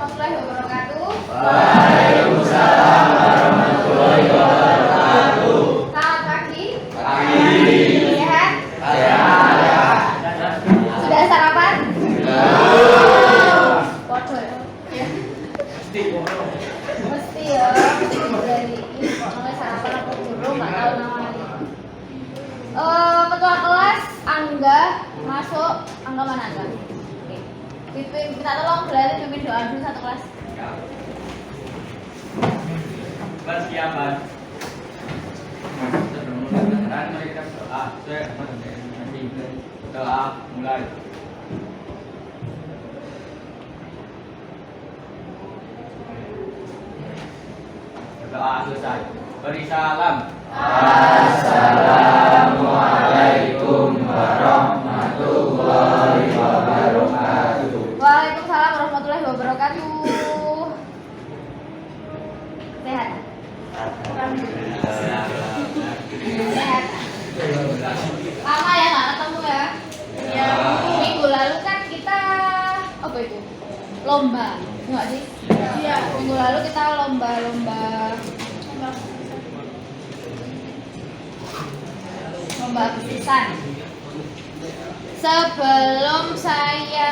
warahmatullahi wabarakatuh. Waalaikumsalam warahmatullahi wabarakatuh. Selamat pagi. Pagi. Sehat? Sehat. Sudah sarapan? Belum. Bodoh ya? Mesti ya. Dari ini mulai sarapan apa belum? Nggak tahu namanya. Ketua kelas Angga masuk. Angga mana Angga? Minta tolong berarti pimpin doa dulu satu kelas. Kelas siapan. Sebelum mulai mereka berdoa. Nanti doa mulai. Berdoa selesai. Beri salam. Assalamualaikum warahmatullahi wabarakatuh. Waalaikumsalam warahmatullahi wabarakatuh. Sehat? Sehat. Lama ya nggak ketemu ya? Ya. Minggu lalu kan kita apa itu? Lomba, nggak sih? Iya. Minggu lalu kita lomba Agustusan. Sebelum saya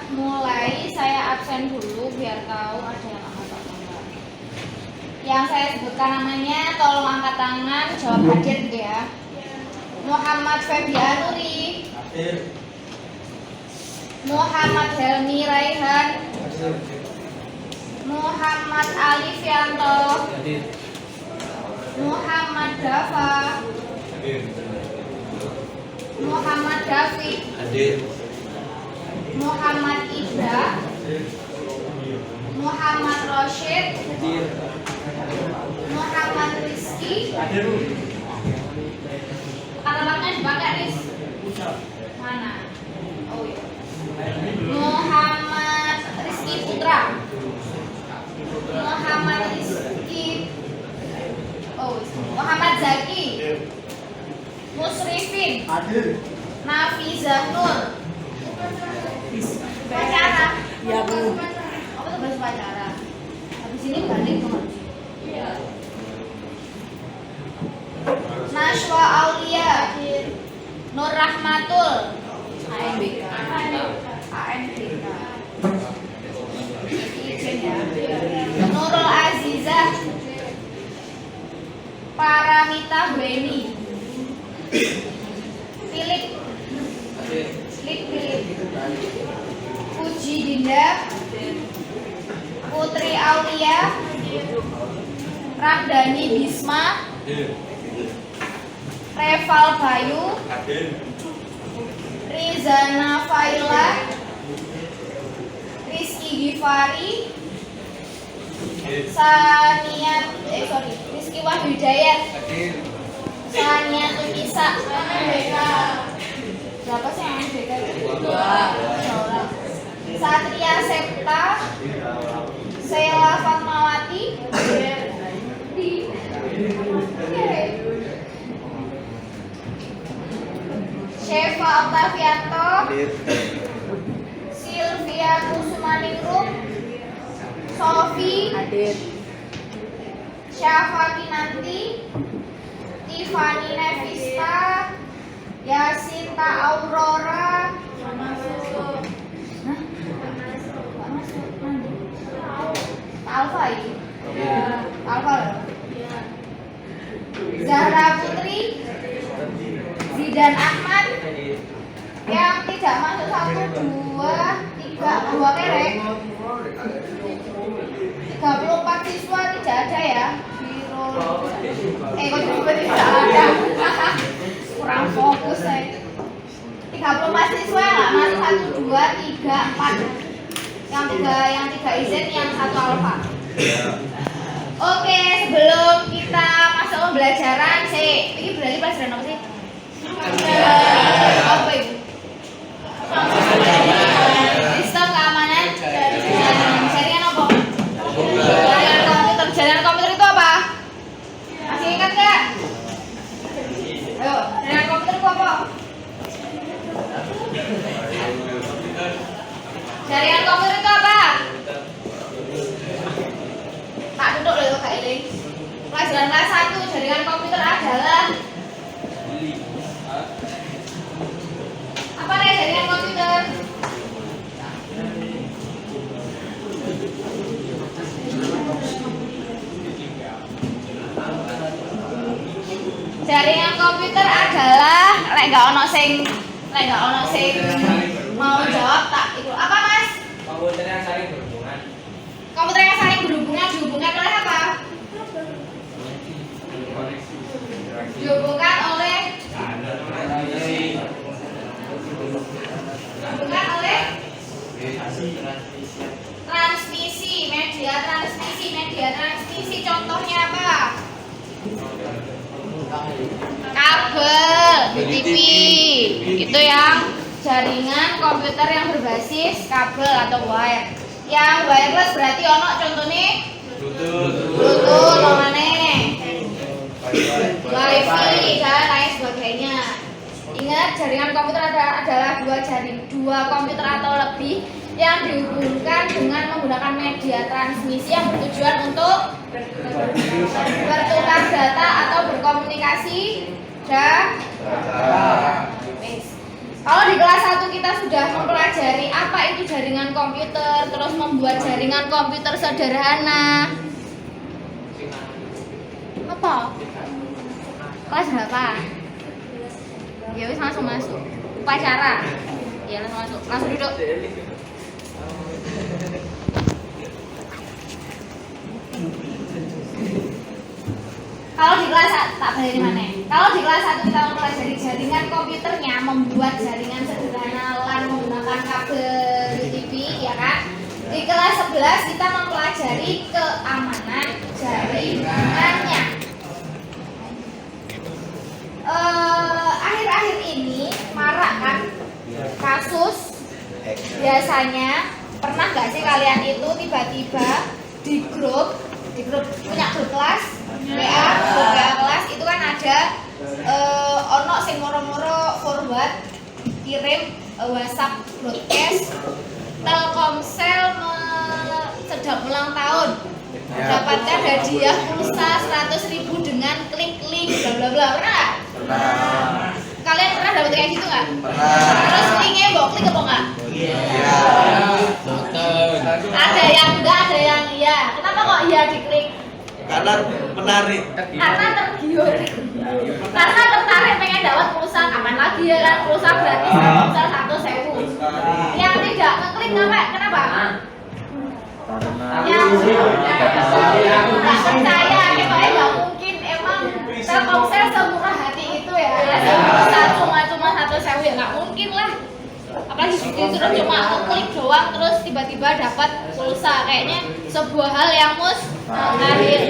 mulai, saya absen dulu biar tahu ada yang angkat tangan. Yang saya sebutkan namanya, tolong angkat tangan, jawab hadir gitu ya. Muhammad Febianuri, Muhammad Helmi Raihan, Muhammad Alifianto, Muhammad Dafa, Muhammad Dafiq, Muhammad Ibra, Muhammad Roshid, Muhammad Rizki. Alamatnya dipakai Riz. Mana? Oh iya. Muhammad Rizki Putra, Muhammad Rizki. Oh, Muhammad Zaki, Musrifin, Nafizah Nur. Pacara. Ya Bu. Apa tuh bahasa pacara? Habis ini balik tuh. Iya. Nashwa Aulia, Nur Rahmatul, ANBK. Izin ya. Nurul Azizah, Paramita Beni, Philip, Puji Dinda, Putri Aulia, Ramdhani Bisma, Reval Bayu, Rizana Faila, Rizky Gifari, Rizky Wahyu Hidayat, Sania Tunisa. Berapa sih yang MBK? 2 orang. Satria Septa, Sheila Fatmawati, Syefa Octavianto, Sylvia Kusumaningrum, Sofi, Syafa Kinanti, Tiffany Nevista, Yasinta Aurora, Alfa ini? Alfa loh. Zahra Putri, Zidan Ahmad, yang tidak masuk 1, 2, 3, 2 kerek. 34 siswa tidak ada ya. Kok tiba-tiba tidak ada. Kurang fokus saya. 30 mahasiswa nggak masuk 1, 2, 3, 4. Yang tiga izin, yang 1 alfa. Oke, sebelum kita masuk pembelajaran, ini berarti pelajaran apa sih? Apa itu? Sistem keamanan jaringan apa? Jaringan komputer itu apa? Masih ingat nggak? Ayo, jaringan komputer itu apa? Jaringan komputer itu apa? Jaringan komputer adalah nggak ono sing mau jawab tak itu apa Mas? Komputer yang saling berhubungan. Komputer yang saling berhubungan dihubungkan oleh apa? Dihubungkan oleh transmisi, media transmisi contohnya apa? Kabel, TV, itu yang jaringan komputer yang berbasis kabel atau wire. Yang wireless berarti ono contohnya Bluetooth, mana? Wifi dan lain sebagainya. Ingat, jaringan komputer adalah dua komputer atau lebih yang dihubungkan dengan menggunakan media transmisi yang bertujuan untuk bertukar data atau berkomunikasi. Kalau di kelas 1 kita sudah mempelajari apa itu jaringan komputer, terus membuat jaringan komputer sederhana. Apa? Kelas berapa? Ya wis langsung masuk. Upacara. Ya langsung masuk. Langsung duduk. Kalau di kelas tak boleh di mana? Kalau di kelas 1 kita mempelajari jaringan komputernya, membuat jaringan sederhana lan menggunakan kabel TV, ya kan? Di kelas 11 kita mempelajari keamanan jaringannya. Akhir-akhir ini marak kan kasus, biasanya pernah gak sih kalian itu tiba-tiba di grup punya grup kelas WA kelas itu kan ada ono sing moro-moro forward kirim WhatsApp broadcast Telkomsel sedang ulang tahun dapatkan hadiah pulsa 100.000 dengan klik link bla bla bla. Pernah? Pernah. Kalian pernah dapat kayak gitu nggak? Pernah. Terus linknya bawa klik apa nggak? Iya. Ada yang enggak, ada yang iya. Kenapa kok iya diklik? Karena menarik. Karena tergiur. Karena tertarik pengen dapat pulsa. Kapan lagi ya kan pulsa gratis pulsa 1.000. Yang tidak ngeklik kenapa? Yang nggak percaya, kayak nggak mungkin emang Telkomsel semurah hati itu ya. Pulsa cuma 1.000 ya nggak mungkin lah. Apalagi disuruh cuma ngeklik doang terus tiba-tiba dapat pulsa, kayaknya sebuah hal yang mustahil.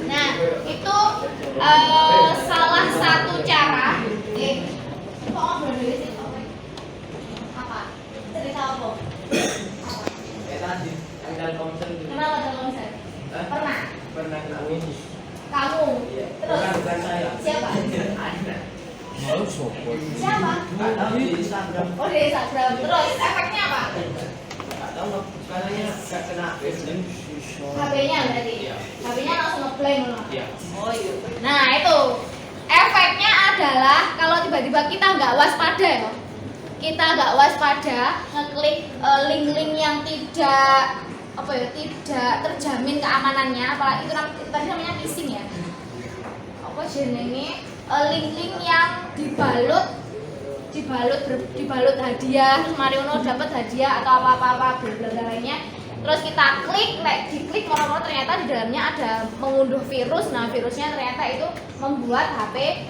Nah itu salah satu cara. Kok ngobrol dulu sih? Apa? Cerita apa? Tadi ada konsen. Kenapa Telkomsel? Pernah? Pernah ketemu. Kamu? Terus? Bukan saya. Siapa? Ada. Siapa? Di Instagram. Oh di Instagram. Terus efeknya apa? Nggak tahu sekarangnya nggak kena. HP-nya berarti? HP-nya langsung nge-blank loh. Iya. Oh iya. Nah itu efeknya adalah kalau tiba-tiba kita nggak waspada ya, kita nggak waspada ngeklik link-link yang tidak tidak terjamin keamanannya, apalagi itu tadi namanya phishing ya. Apa jenenge? Link-link yang dibalut hadiah, terus mari ono dapat hadiah atau apa-apa bla bla lainnya. Terus kita klik, diklik moro-moro ternyata di dalamnya ada mengunduh virus. Nah, virusnya ternyata itu membuat HP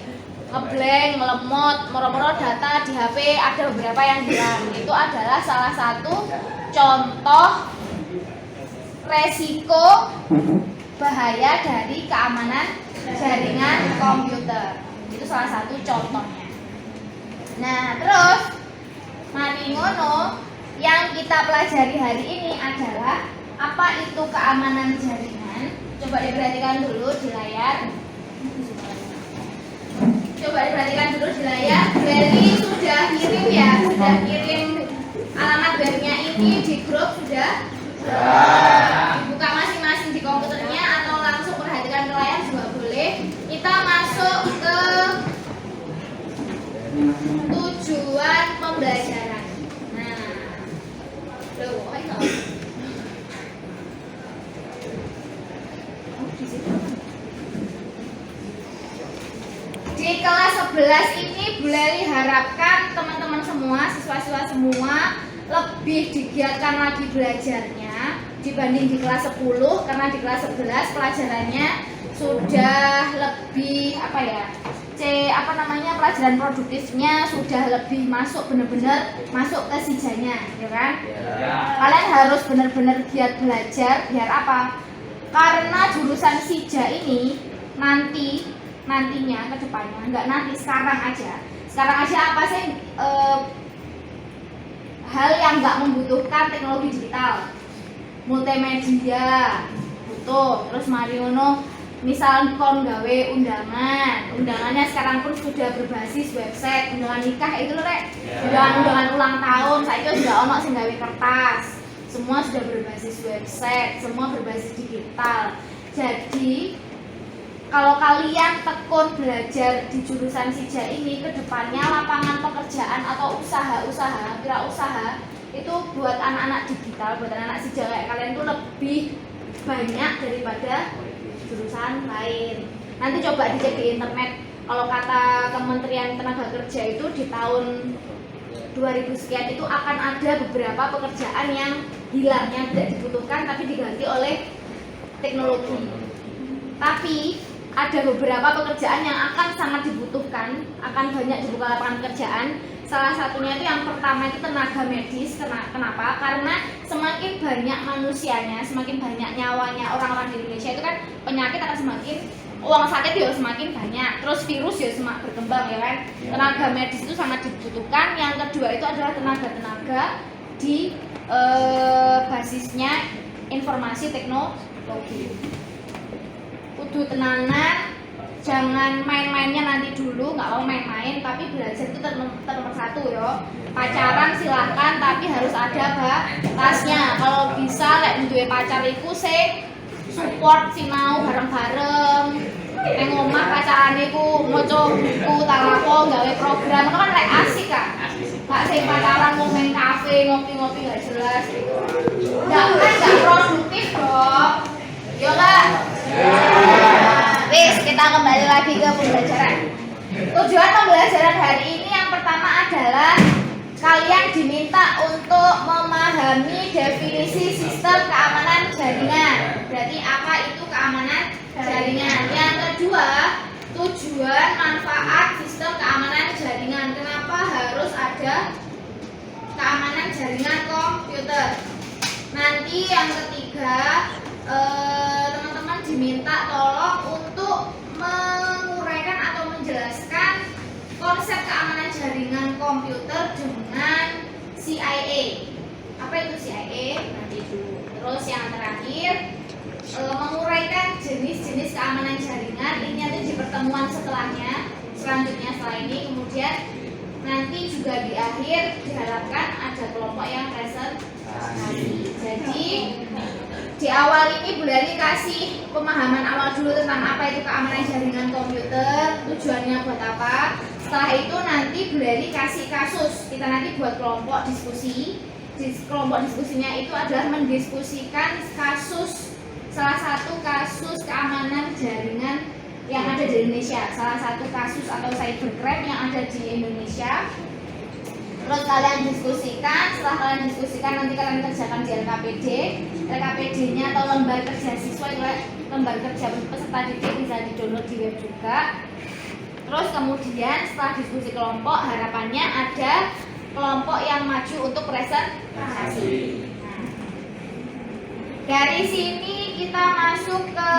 ngeblank, melemot, moro-moro data di HP ada beberapa yang hilang. Itu adalah salah satu contoh resiko bahaya dari keamanan jaringan komputer. Itu salah satu contohnya. Nah, terus mari ngono yang kita pelajari hari ini adalah apa itu keamanan jaringan. Coba diperhatikan dulu di layar. Beli sudah kirim ya, sudah kirim alamat barunya ini di grup sudah. Dibuka masing-masing di komputernya atau langsung perhatikan ke layar juga boleh. Kita masuk ke tujuan pembelajaran. ini Bu Leli harapkan teman-teman semua, siswa-siswa semua lebih digiatkan lagi belajarnya dibanding di kelas 10, karena di kelas 11 pelajarannya sudah lebih pelajaran produktifnya sudah lebih masuk, benar-benar masuk ke sijanya, ya kan? Kalian harus benar-benar giat belajar biar apa? Karena jurusan sija ini nantinya ke depannya, enggak nanti, sekarang aja apa sih hal yang enggak membutuhkan teknologi digital, multimedia butuh, terus Mariono misal kon gawe undangannya sekarang pun sudah berbasis website, undangan nikah itu loh rek, undangan ulang tahun saya itu sudah ono sing gawe kertas, semua sudah berbasis website, semua berbasis digital. Jadi kalau kalian tekun belajar di jurusan sija ini, kedepannya lapangan pekerjaan atau usaha-usaha, wirausaha itu buat anak-anak digital, buat anak-anak sija kayak kalian tuh lebih banyak daripada jurusan lain. Nanti coba dicek di internet, kalau kata Kementerian Tenaga Kerja itu di tahun 2000 sekian itu akan ada beberapa pekerjaan yang hilang, yang tidak dibutuhkan tapi diganti oleh teknologi. Tapi ada beberapa pekerjaan yang akan sangat dibutuhkan, akan banyak dibuka lapangan pekerjaan. Salah satunya itu yang pertama itu tenaga medis. Kenapa? Karena semakin banyak manusianya, semakin banyak nyawanya orang-orang di Indonesia itu kan penyakit akan semakin, uang sakit juga semakin banyak, terus virus ya semakin berkembang, ya kan? Tenaga medis itu sangat dibutuhkan. Yang kedua itu adalah tenaga-tenaga di basisnya informasi teknologi. Kudu tenanan, jangan main-mainnya nanti dulu, nggak mau main-main, tapi belajar itu nomor satu ya. Pacaran silahkan, tapi harus ada batasnya. Kalau bisa lek duwe pacar iku sing support sinau bareng-bareng. Neng omah pacarane iku maca buku, talapo, gawe program, itu kan lek asik kan. Gak sing pacaran mau main kafe, ngopi-ngopi nggak jelas gitu. Nggak produktif dong. Yo Kak. Wis, kita kembali lagi ke pembelajaran. Tujuan pembelajaran hari ini yang pertama adalah kalian diminta untuk memahami definisi sistem keamanan jaringan. Berarti apa itu keamanan jaringan? Yang kedua, tujuan manfaat sistem keamanan jaringan. Kenapa harus ada keamanan jaringan komputer? Nanti yang ketiga, teman-teman diminta tolong untuk menguraikan atau menjelaskan konsep keamanan jaringan komputer dengan CIA. Apa itu CIA? Nanti dulu. Terus yang terakhir, menguraikan jenis-jenis keamanan jaringan. Ini nanti di pertemuan selanjutnya setelah ini. Kemudian nanti juga di akhir diharapkan ada kelompok yang presentasi. Jadi di awal ini Bu Leli kasih pemahaman awal dulu tentang apa itu keamanan jaringan komputer, tujuannya buat apa. Setelah itu nanti Bu Leli kasih kasus, kita nanti buat kelompok diskusi. Kelompok diskusinya itu adalah mendiskusikan kasus, salah satu kasus keamanan jaringan yang ada di Indonesia, salah satu kasus atau cybercrime yang ada di Indonesia. Terus kalian diskusikan, setelah kalian diskusikan nanti kalian kerjakan di LKPD-nya atau lembar kerja siswa, itu lembar kerja peserta didik bisa di-download di web juga. Terus kemudian setelah diskusi kelompok, harapannya ada kelompok yang maju untuk presentasi. Nah, dari sini kita masuk ke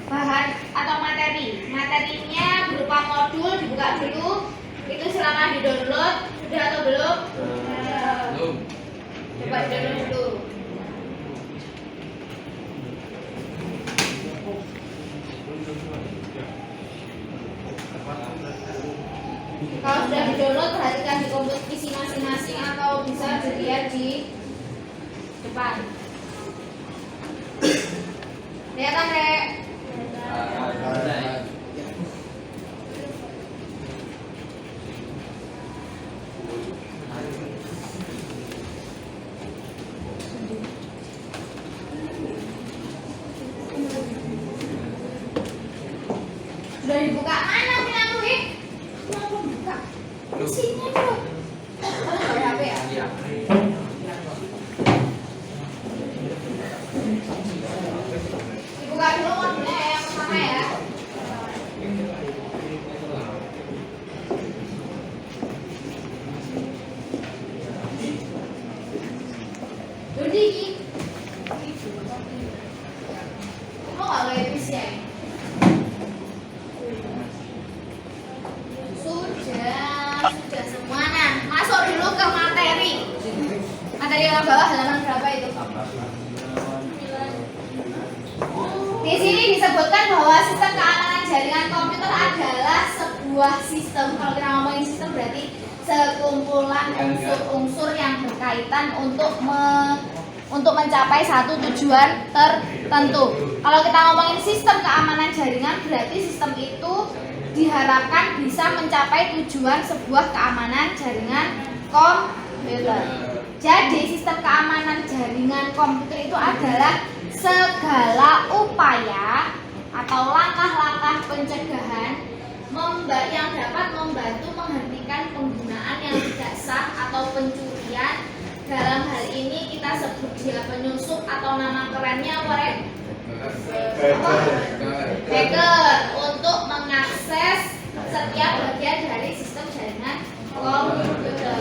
bahan atau materi. Materinya berupa modul, dibuka dulu. Itu silakan di-download. Sudah atau belum? Belum. Coba di-download dulu. Kalau sudah di-download, perhatikan di kompetisi masing-masing atau bisa dilihat di depan. Lihat kan, Rek? Sudah dibuka? Mana punya aku, Isinya tuh. Kamu nggak ada HP ya? Iya. Dibuka dulu modulnya yang pertama ya. Dodi, kamu nggak boleh PC ya? Sudah semua. Nah, masuk dulu ke materi. Materi yang bawah halaman berapa itu? Di sini disebutkan bahwa sistem keamanan jaringan komputer adalah sebuah sistem. Kalau kita ngomongin sistem berarti sekumpulan unsur-unsur yang berkaitan untuk mencapai satu tujuan tertentu. Kalau kita ngomongin sistem keamanan jaringan berarti sistem itu diharapkan bisa mencapai tujuan sebuah keamanan jaringan komputer. Jadi sistem keamanan jaringan komputer itu adalah segala upaya atau langkah-langkah pencegahan yang dapat membantu menghentikan penggunaan yang tidak sah atau pencurian. Dalam hal ini kita sebut dia penyusup atau nama kerennya hacker untuk mengakses setiap bagian dari sistem jaringan komputer.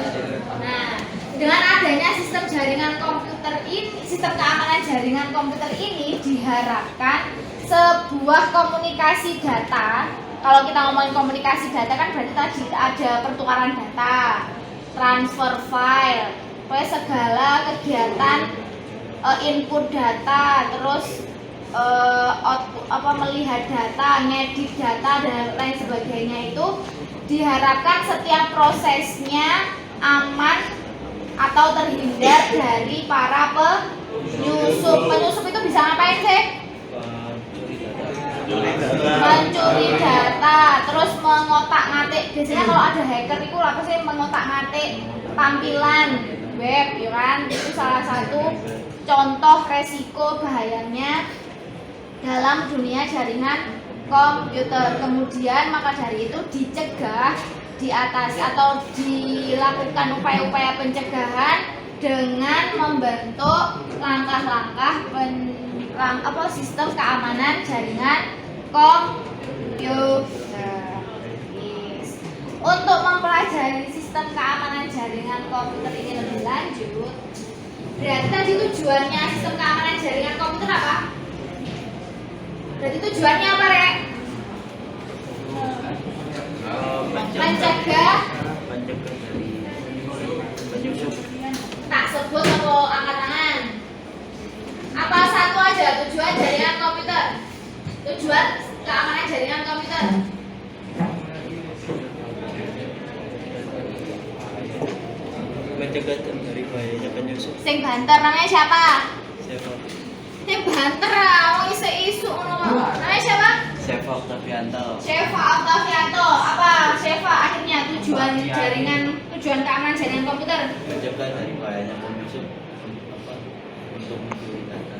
Nah, dengan adanya sistem jaringan komputer ini, sistem keamanan jaringan komputer ini diharapkan sebuah komunikasi data. Kalau kita ngomongin komunikasi data kan berarti tadi ada pertukaran data, transfer file, pokoknya segala kegiatan input data, terus melihat data, ngedit data dan lain sebagainya itu diharapkan setiap prosesnya aman atau terhindar dari para penyusup. Penyusup itu bisa ngapain sih? Mencuri data, terus mengotak-ngatik. Biasanya kalau ada hacker itu apa sih? Mengotak-ngatik tampilan web, ya kan? Itu salah satu contoh resiko bahayanya dalam dunia jaringan komputer. Kemudian maka dari itu dicegah, diatasi atau dilakukan upaya-upaya pencegahan dengan membentuk langkah-langkah sistem keamanan jaringan komputer. Untuk mempelajari sistem keamanan jaringan komputer ini lebih lanjut, berarti tadi tujuannya sistem keamanan jaringan komputer apa? Berarti tujuannya apa, Rek? Mencegah tak sebut atau angkat tangan. Apa satu aja tujuan jaringan komputer? Tujuan keamanan jaringan komputer. Mencegah dari bahayanya penyusup. Sing banter namanya siapa? Siapa? Sing banter wong isu-isu ngono. Namanya siapa? Siapa Oktavianto. Sheva Octavianto. Apa Sheva akhirnya tujuan keamanan jaringan komputer? Mencegah dari bahayanya penyusup. Untuk mencuri data.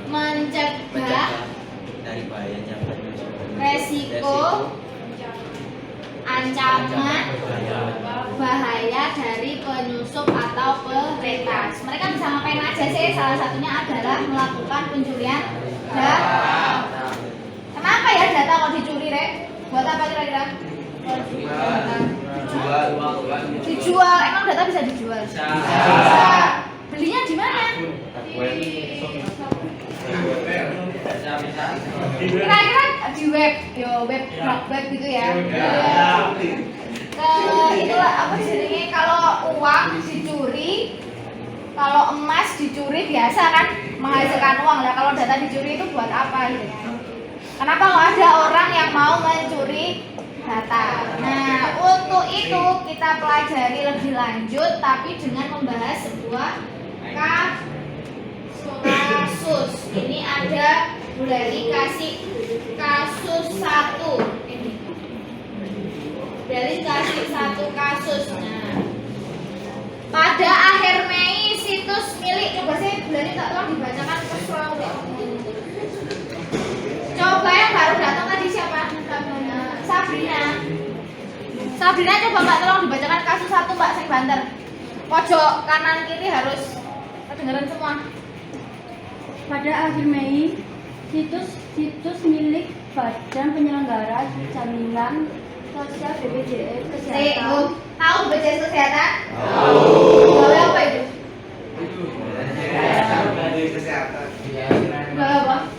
Mencegah dari bahayanya penyusup. resiko ancaman bahaya dari penyusup atau peretas. Mereka bisa ngapain aja sih? Salah satunya adalah melakukan pencurian data. Kenapa ya data kalau dicuri, Rek? Buat apa kira-kira? Dijual. Emang data bisa dijual? Bisa. Belinya di mana? Kira-kira di web, web gitu ya. Itulah apa jadinya kalau uang dicuri, kalau emas dicuri biasa kan menghasilkan uang lah. Kalau data dicuri itu buat apa gitu ya? Kenapa nggak ada orang yang mau mencuri data? Nah, untuk itu kita pelajari lebih lanjut, tapi dengan membahas sebuah kasus. Ini ada dari kasih kasus 1 ini. Dari kasih 1 kasus. Nah, pada akhir Mei situs milik, coba sih bulan ini tak tolong dibacakan kesel deh. Coba yang baru datang tadi siapa? Sabrina. Sabrina coba Mbak tolong dibacakan kasus 1 Mbak sing banter. Pojok kanan kiri harus kedengeran semua. Pada akhir Mei, situs milik Badan Penyelenggara Jaminan Sosial BPJS Kesehatan. Tahu BPJS Kesehatan? Tahu. Gawe apa itu? Kesehatan. Gawe apa?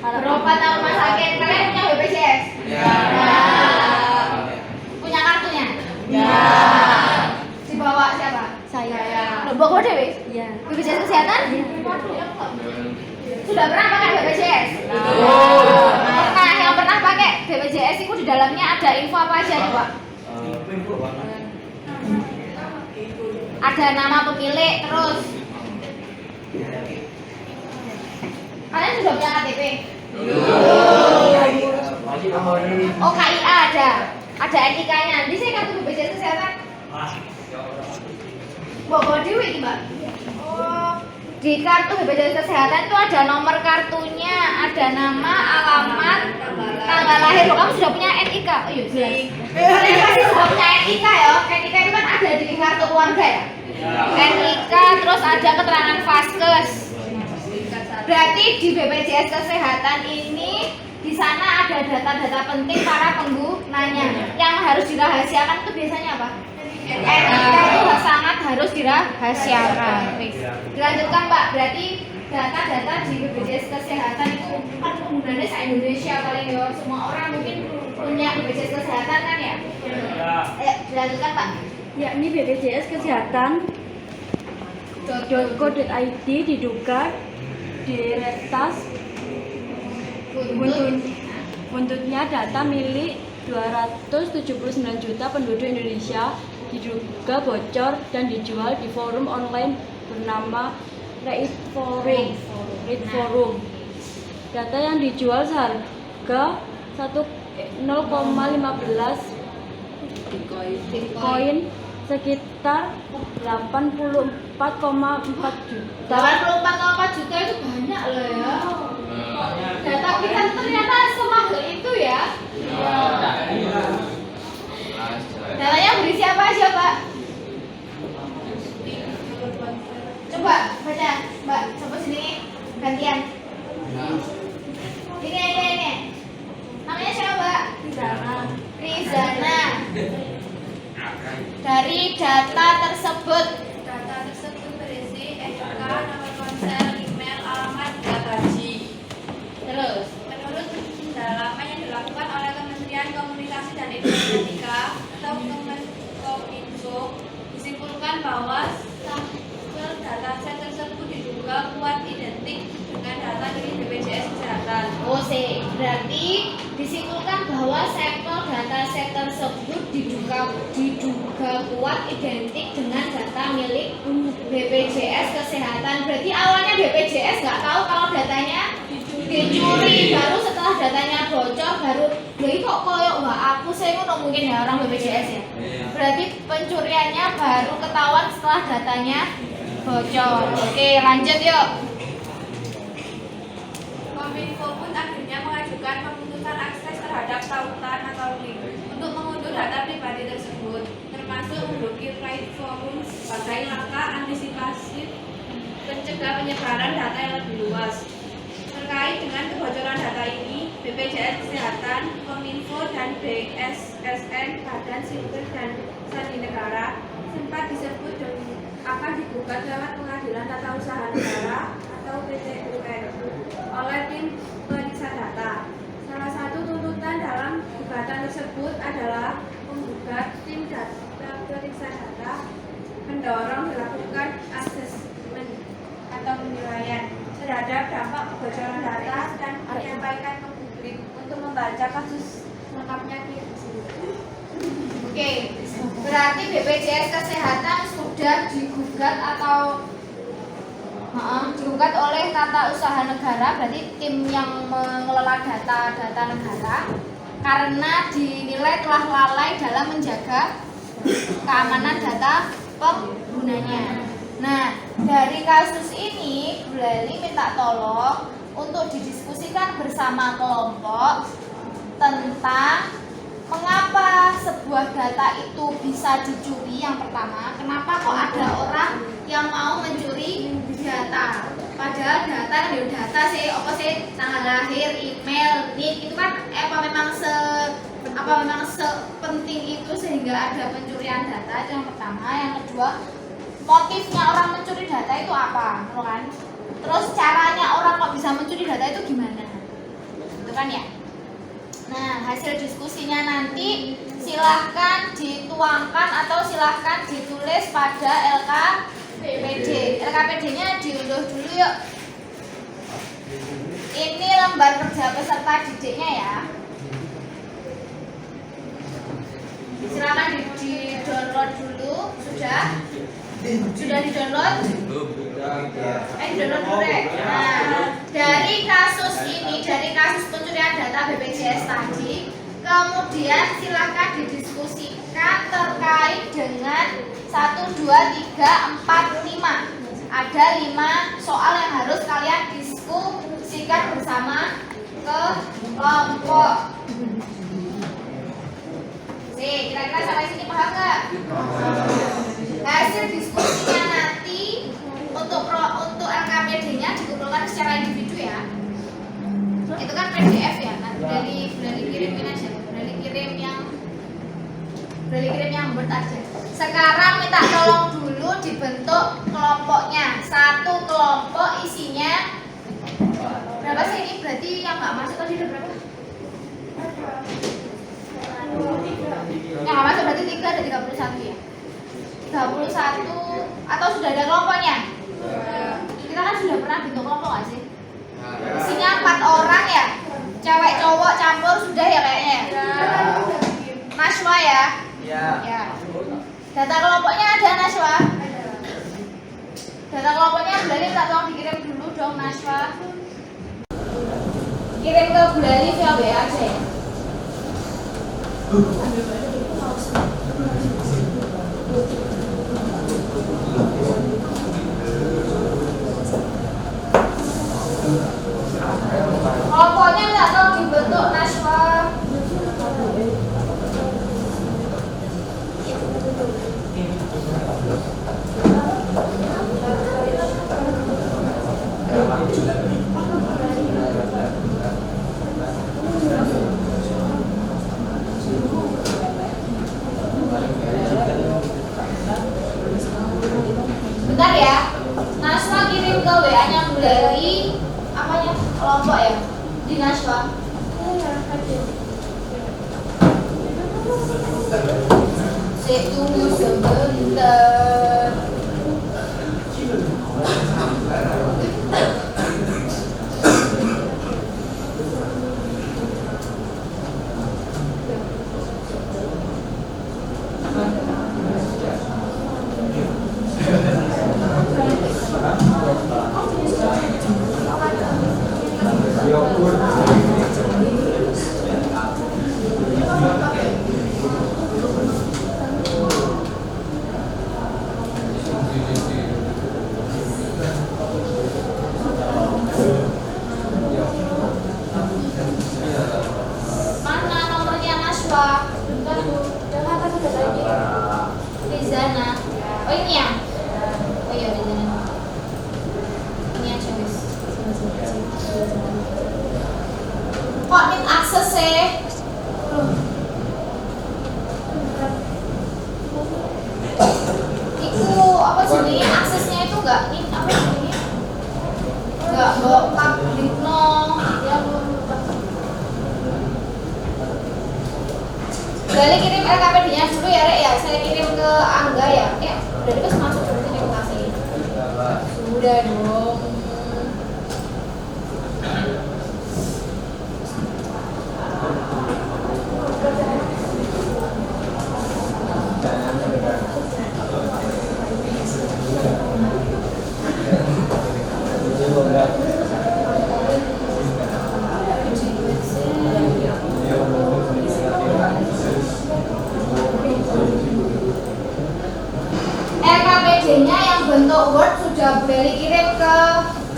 Berobat atau rumah sakit. Kalian punya BPJS? Ya. Punya kartunya? Ya. Dibawa siapa? Saya. Loh, bawa Dewi? Ya. BPJS Kesehatan? Waduh, ya kok. Sudah pernah pakai BPJS? Pernah. Yang pernah pakai BPJS itu di dalamnya ada info apa aja nih Pak? Ada nama pemilik, terus kalian sudah punya KTP? Oh, KIA ada NIK-nya. Nanti saya kartu BPJS Kesehatan. Bawa Dewi Mbak. Oh, di kartu BPJS Kesehatan itu ada nomor kartunya, ada nama, alamat, tanggal lahir. Loh, kamu sudah punya NIK? Oh iya, jelas. Kalian pasti sudah punya NIK ya. NIK itu kan ada di kartu keluarga ya. NIK, terus ada keterangan Vaskes. Berarti di BPJS Kesehatan ini di sana ada data-data penting para penggunanya. Yang harus dirahasiakan itu biasanya apa? NIK itu sangat harus dirahasiakan. Dilanjutkan Pak, berarti data-data di BPJS Kesehatan itu kan penggunaannya se-Indonesia paling ya. Semua orang mungkin punya BPJS Kesehatan kan ya? Dilanjutkan Pak. Yakni BPJS Kesehatan .co.id diduga diretas buntutnya data milik 279 juta penduduk Indonesia diduga bocor dan dijual di forum online bernama Reddit Forum. Data yang dijual seharga 0,15 Bitcoin sekitar 84,4 juta. 84,4 juta itu banyak loh ya. Data kita ternyata semahal itu ya. Datanya berisi apa aja Pak? Coba baca Mbak, coba sini gantian. Ini. Namanya siapa Mbak? Rizana. Dari data tersebut berisi NIK, nomor ponsel, email, alamat, dan gaji. terus Menurut pendalaman yang dilakukan oleh Kementerian Komunikasi dan Informatika atau Kominfo, disimpulkan bahwa sampel dataset tersebut diduga kuat identik dengan data milik BPJS Kesehatan. berarti disimpulkan bahwa sampel dataset tersebut diduga kuat identik dengan data milik BPJS Kesehatan. Berarti awalnya BPJS nggak tahu kalau datanya dicuri, baru setelah datanya bocor baru kok koyok wah aku saya ngono mungkin ya orang BPJS ya. Berarti pencuriannya baru ketahuan setelah datanya bocor. Oke, lanjut yuk. Kominfo pun akhirnya mengajukan pemutusan akses terhadap tautan atau link untuk mengunduh data pribadi tersebut, termasuk memblokir Reddit Forum sebagai langkah antisipasi pencegah penyebaran data yang lebih luas. Terkait dengan kebocoran data ini, BPJS Kesehatan, Kominfo, dan BSSN (Badan Sipil dan Sandi Negara) sempat disebut dan akan digugat lewat Pengadilan Tata Usaha Negara atau PT-UN oleh tim periksa data. Salah satu tuntutan dalam gugatan tersebut adalah penggugat tim data periksa data mendorong dilakukan asesmen atau penilaian terhadap dampak kebocoran data dan menyampaikan ke publik untuk membaca kasus lengkapnya di sini. Oke, berarti BPJS Kesehatan sudah digugat atau digugat oleh Tata Usaha Negara, berarti tim yang mengelola data negara, karena dinilai telah lalai dalam menjaga keamanan data penggunanya. Nah, dari kasus ini Bu Leli minta tolong untuk didiskusikan bersama kelompok tentang mengapa sebuah data itu bisa dicuri? Yang pertama, kenapa kok ada orang yang mau mencuri data? Padahal data kan data sih, apa sih, tanggal lahir, email, NIK itu kan apa memang sepenting itu sehingga ada pencurian data? Itu yang pertama. Yang kedua, motifnya orang mencuri data itu apa, kan? Terus caranya orang kok bisa mencuri data itu gimana? Itu kan ya. Nah, hasil diskusinya nanti silahkan dituangkan atau silahkan ditulis pada LKPD. LKPD-nya diunduh dulu yuk. Ini lembar kerja peserta didiknya ya. Silakan di-download dulu. Sudah? Sudah di-download? Di-download dulu deh. Nah, dari kasus ini, dari kasus pencurian data BPJS tadi, kemudian silakan didiskusikan terkait dengan 1, 2, 3, 4, 5. Ada 5 soal yang harus kalian diskusikan bersama kelompok. Nih, kira-kira sampai sini paham nggak? Hasil diskusinya nanti untuk LKPD-nya dikumpulkan secara individu ya. Itu kan PDF ya, nanti dari kirimin aja, dari kirim yang Word aja. Sekarang minta tolong dulu dibentuk kelompoknya. Satu kelompok isinya berapa sih ini? Berarti yang nggak masuk tadi ada berapa? Yang nggak masuk berarti 3, ada 31 ya. 31 atau sudah ada kelompoknya? Kita kan sudah pernah bentuk kelompok nggak sih? Isinya 4 orang ya, cewek cowok campur sudah ya kayaknya. Naswa ya? Ya. Data kelompoknya ada Naswa? Data kelompoknya Bulali minta tolong dikirim dulu dong Naswa. Kirim ke Bulali via WA aja ya. Kelompoknya nggak tahu dibentuk Naswa. Bentar ya, Naswa kirim ke WA-nya Bulali apanya? Kelompok ya? Di Naswa. Saya tunggu sebentar. Mana nomornya Naswa? Rizana. Oh ini ya? Oh iya Rizana. Ini aja guys. Kok need akses sih? Iku apa jenisnya aksesnya itu enggak nih apa jenisnya? Enggak bokap dikno ya Gali kirim LKPD-nya dulu ya Rek ya. Saya kirim ke Angga ya. Udah dikes masuk berarti terima kasih. Sudah dong. LKPD-nya yang bentuk Word sudah boleh kirim ke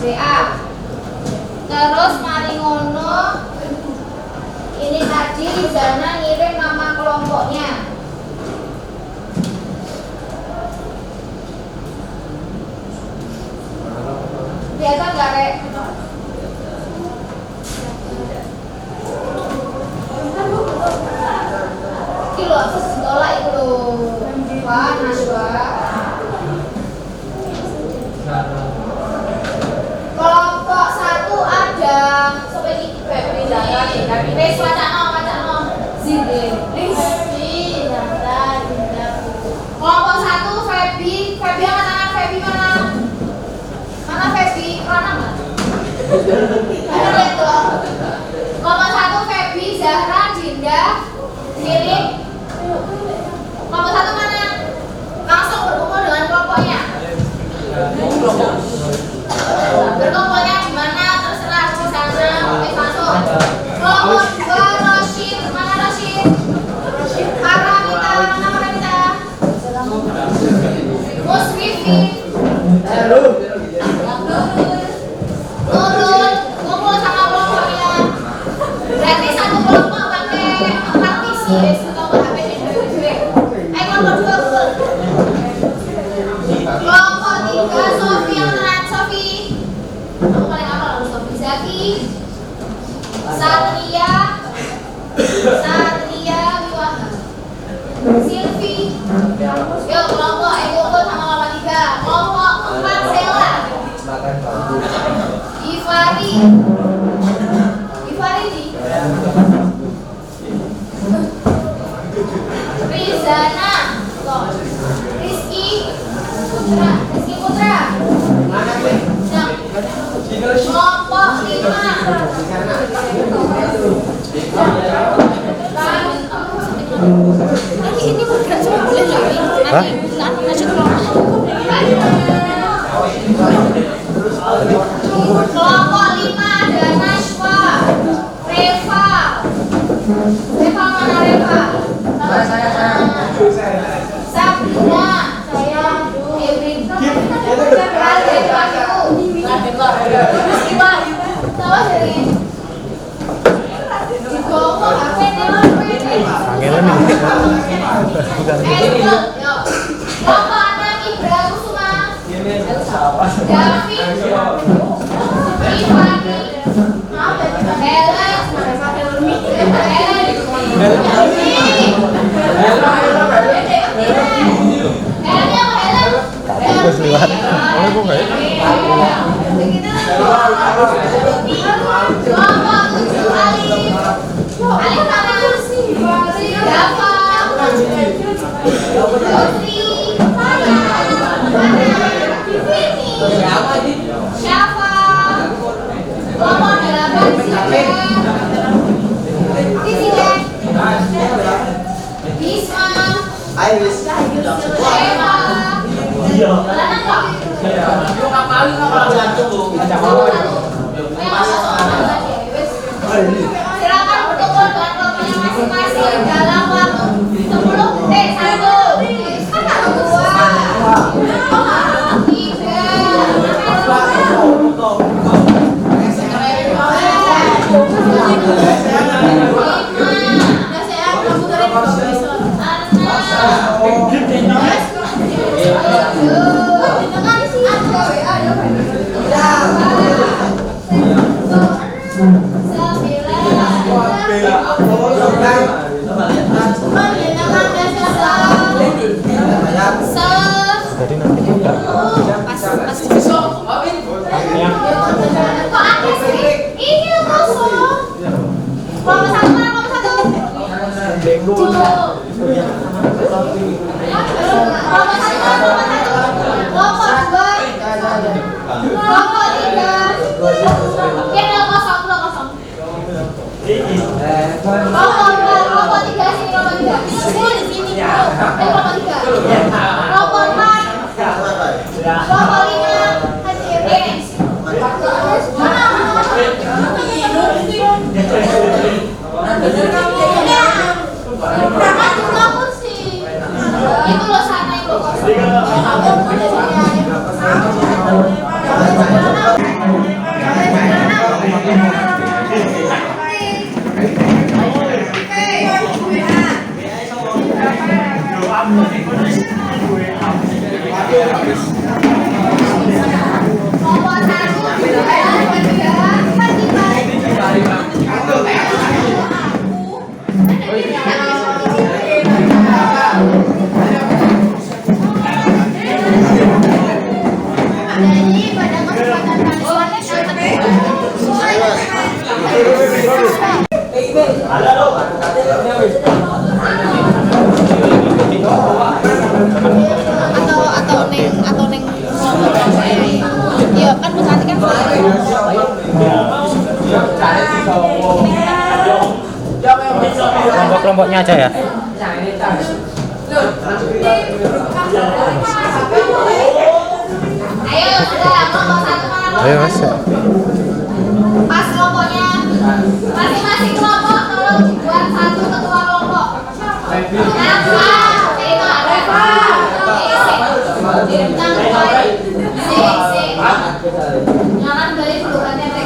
WA. Terus mari ngono ini tadi di sana ngirim nama kelompoknya. Biasa nggak Rek? Iki lho, sekolah itu lho. Wah, Naswa. Kelompok 1 ada seperti Febri Zara, Wes wacana Zinde. Kelompok 1 Febri mana? Febri mana? Mana Febri? Mana nggak? Ada lihat tuh. Kelompok 1 Febri, Zahra, Dinda, Philip. Kelompok 1 mana? Langsung berkumpul dengan kelompoknya. Berkumpulnya di mana? Terserah di sana. Oke, masuk. Kelompok 2 Rashid, mana Rashid? Paramita, mana Paramita? Musrifi. Nurul, kumpul sama kelompoknya. Berarti satu kelompok pakai 4 PC, atau HP dewe-dewe. Kelompok 2 kumpul. Kelompok 3 Sofi yang terakhir, Sofi. Kamu paling apa lalu Sofi? Zaki, Satria, Wiwaha, Silvi. Yuk kelompok kumpul sama kelompok 3. Kelompok 4 Sela, Ivari di Rizana, Rizky Putra. Nah, kelompok 5. Ini bergerak semua boleh loh ini. Nanti lanjut kelompok. Kelompok 5 ada Nashwa, Reva. Reva mana Reva? Sabrina, saya Febri. Tahu dari di kelompok HP Anggelan ini. Kelompok 6 Ibra Kusuma, David, Iwani, Terus lewat. Oh, kok enggak ya? Kelompok 7 Alif mana? Dafa, Putri, Syafa. Kelompok 8 Zidane, Bisma, Eva. Silakan berkumpul dengan kelompoknya masing-masing dalam waktu 10 detik. 1, Jadi nanti kita Kok ada sih? Ini loh kosong. Kelompok 1 mana? Kelompok 1. Kelompok 3 mikir Kelompok-kelompoknya aja ya. ayo sudah kelompok satu mana Ayo mas. pas kelompoknya masing-masing kelompok tolong dibuat satu ketua kelompok. Kenapa? Itu ada jangan dari dulu kan dari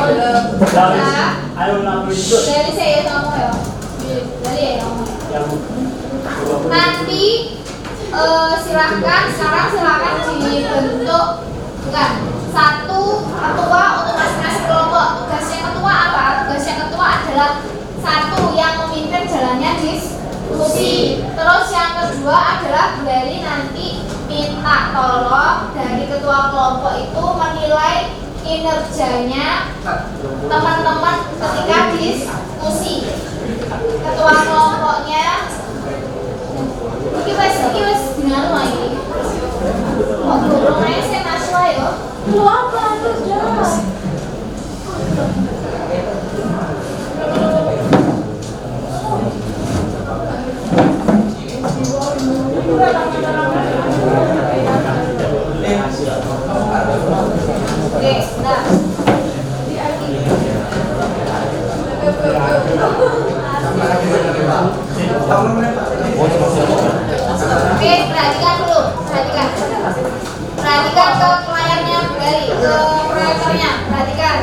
saya kamu ya dari ya kamu nanti silakan dibentuk bukan satu ketua untuk masing-masing kelompok. Tugasnya ketua apa? Tugasnya ketua adalah satu yang memimpin jalannya diskusi. Terus yang kedua adalah Bu Leli nanti minta tolong dari ketua kelompok itu menilai kinerjanya teman-teman ketika diskusi. Ketua kelompoknya iki wis dengan lagi. Kok belum saya masuk ayo. Lu apa tuh, Jas? Oke, nah. Oke, perhatikan dulu, perhatikan ke layarnya kembali, ke proyektornya, perhatikan.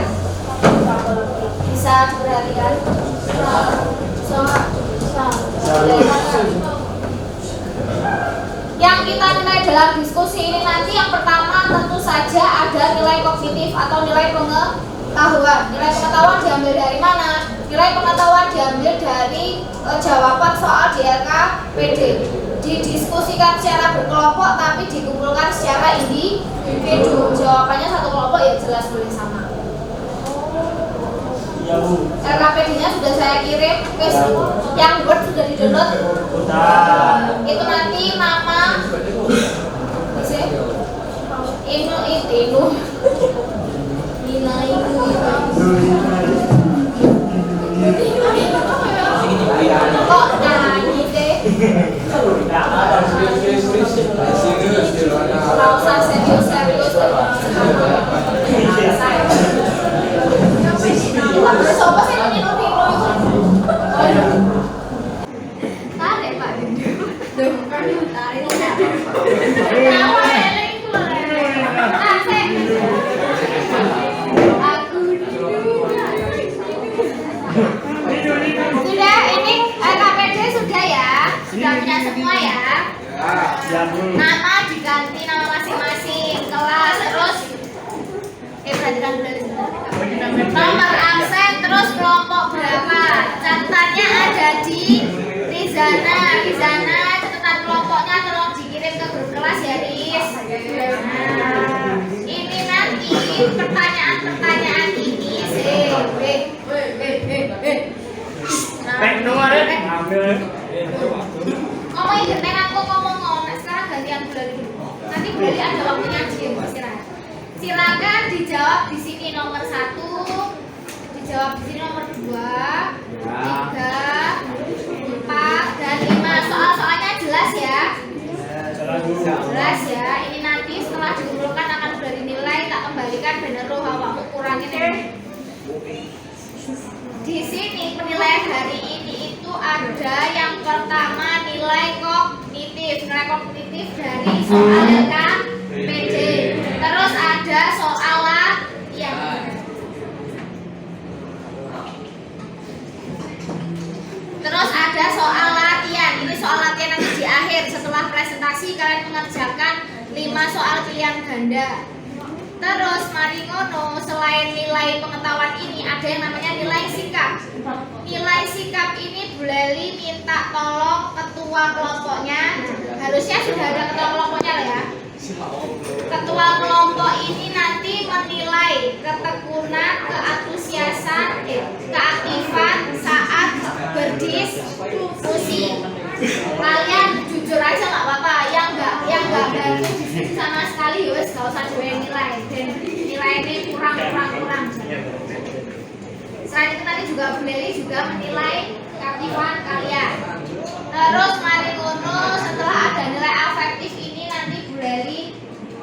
Bisa perhatikan. Yang kita nilai dalam diskusi ini nanti yang pertama tentu saja ada nilai kognitif atau nilai pengetahuan. Nilai pengetahuan diambil dari mana? Nilai pengetahuan diambil dari jawaban soal di LKPD. Didiskusikan secara berkelompok tapi dikumpulkan secara individu. Jawabannya satu kelompok ya jelas boleh sama. LKPD-nya sudah saya kirim, yang Word sudah di-download. Itu nanti nama kok nyanyi deh. Kalau usah serius-serius sopo sih niru-niru itu? Tarik Pak Dindu. Duh, kan tarik tawa eling kula. Asik. Aku sudah ini LKPD sudah ya? Sudah punya semua ya? Nama diganti nama masing-masing kelas terus perhatikan dulu nomor absen terus kelompok berapa catatannya ada di Rizana catatan kelompoknya tolong dikirim ke grup kelas ya Riz. Nah, ini nanti pertanyaan ini ngomong internet aku ngomong sekarang gantian bulan dulu nanti bulan ada waktunya diam istirahat. Silakan dijawab di sini nomor 1, dijawab di sini nomor 2, 3, 4, dan 5. Soal-soalnya jelas ya? Jelas ya. Ini nanti setelah dikumpulkan akan sudah dinilai. Tak kembalikan bener roh awakmu kurangin ini. Di sini penilaian hari ini itu ada yang pertama nilai kognitif. Nilai kognitif dari soal LKPD. Terus ada soal latihan. Terus ada soal latihan. Ini soal latihan nanti di akhir setelah presentasi kalian mengerjakan 5 soal pilihan ganda. Terus mari ngono, selain nilai pengetahuan ini ada yang namanya nilai sikap. Nilai sikap ini Bu Leli minta tolong ketua kelompoknya. Harusnya sudah ada ketua kelompoknya lah ya. Ketua kelompok ini nanti menilai ketekunan, keantusiasan, keaktifan saat berdiskusi. Kalian jujur aja nggak apa-apa, yang nggak bantu diskusi sama sekali, wes nggak usah coba nilai. Dan nilai ini kurang kurang. Selain itu nanti juga Bu Leli juga menilai keaktifan kalian. Terus mari ngono, setelah ada nilai afektif ini nanti Bu Leli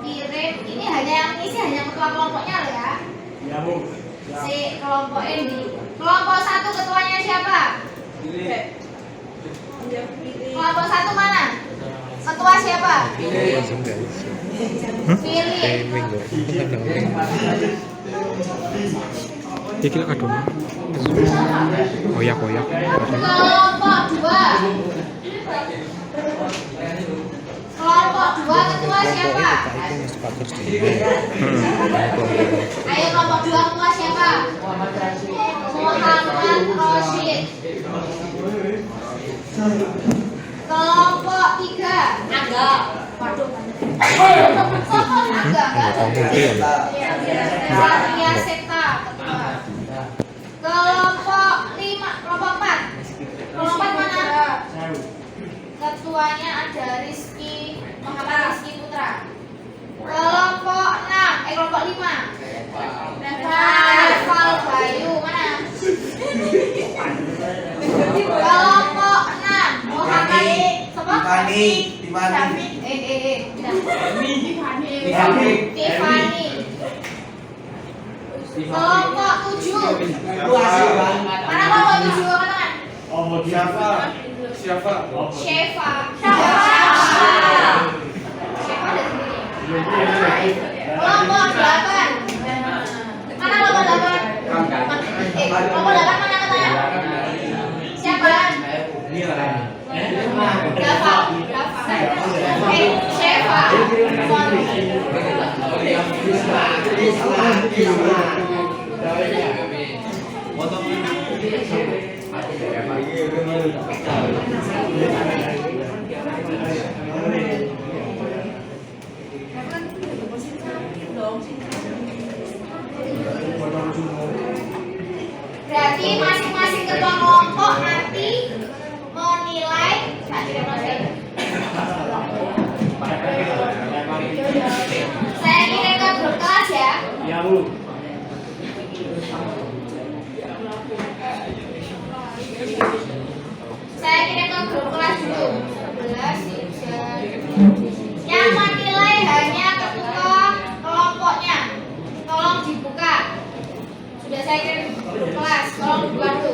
kirim, ini hanya yang isi hanya ketua kelompoknya loh ya. Ya Bu. Si kelompok ini. Kelompok 1 ketuanya siapa? Kelompok 1 mana? Ketua siapa? Langsung guys. Pilih. Minggu. Iki lek kadung. Koyak-koyak. Kelompok 2. Kelompok 2 ketua siapa? Ayo kelompok 2 ketua siapa? Muhammad Rosyid. Kelompok 3 Angga. Waduh. Angga. Satria Sekta ketua. Kelompok 5, kelompok 4. Kelompok 4 mana? Ketuanya ada Rizky, Muhammad Rizky Putra. Kelompok 6, kelompok 5. Naval Bayu mana? Kelompok 6, Muhammad Tiffany. Kelompok 7. Mana kelompok 7? Katakan. Syefa. Syefa dari sini. Kelompok 8. Mana kelompok 8? Kelompok 8 mana katanya? Siapa? Dafa. Syefa. Berarti masing-masing ketua kelompok nanti menilai. Saya kirim ke grup kelas ya. Ya Bu. Saya kirim ke grup kelas dulu. 11 yang menilai hanya ketua kelompoknya. Tolong dibuka. Sudah saya kirim ke grup kelas. Tolong dibuka dulu.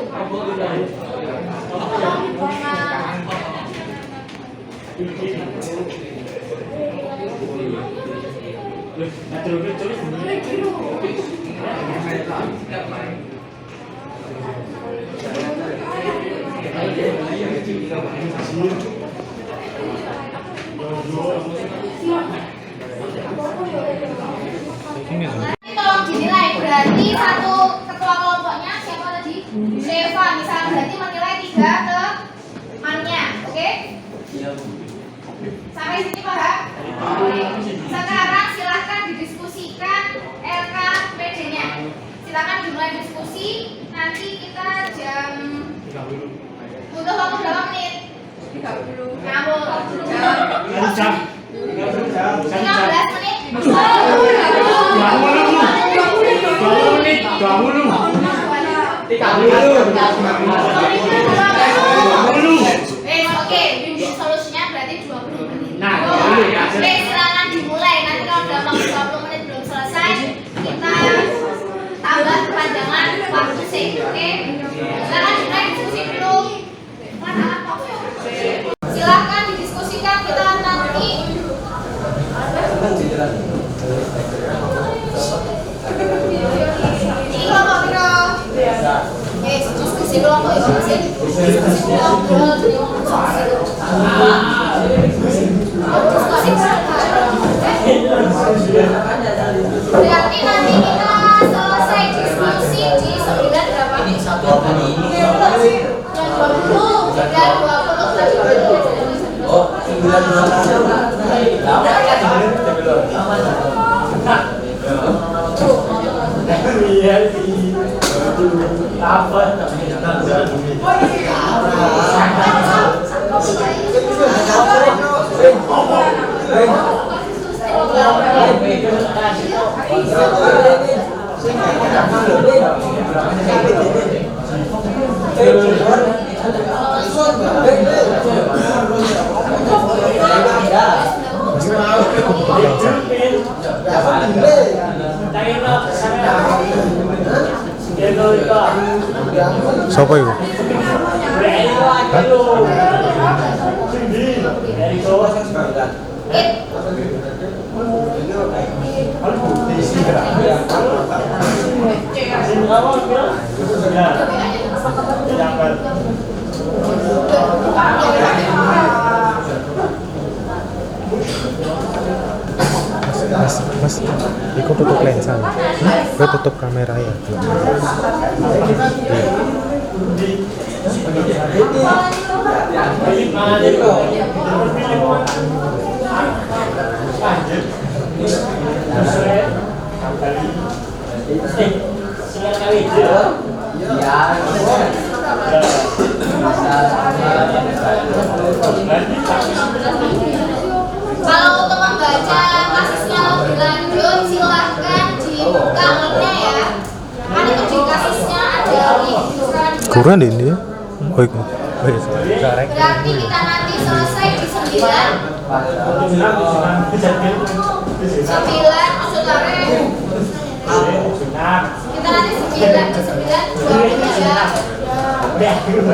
Nanti tolong dinilai. Berarti satu ketua kelompoknya siapa tadi? Syefa. Misalnya berarti menilai 3 temannya. Oke? Sampai sini paham? Oke. Sekarang silahkan didiskusikan LKPD-nya. Silakan dimulai diskusi. Nanti kita jam butuh waktu berapa menit? 30. Jam. 15 menit. 20. Oke, solusinya berarti 20 menit. Oke, silakan dimulai. Nanti kalau dalam waktu 20 menit belum selesai, kita tambah perpanjangan waktu sih. Oke? Silakan dimulai diskusi dulu. Silakan didiskusikan kita nanti. Ini kelompok biro. Oke, diskusi kelompok itu masih diskusi kelompok. Berarti nanti kita selesai diskusi di 9 berapa? Jam 20 dan 20 tadi. Siapa itu? Mas, ikut tutup lensa. Gue tutup kamera ya. Kalau untuk membaca kasusnya lebih lanjut, silahkan dibuka linknya ya. Kan itu di kasusnya ada link. Kurang deh ini. Oh, itu. Berarti kita nanti selesai di 9 saudara. Kita nanti 9 di Mas, enggak. Berarti kalau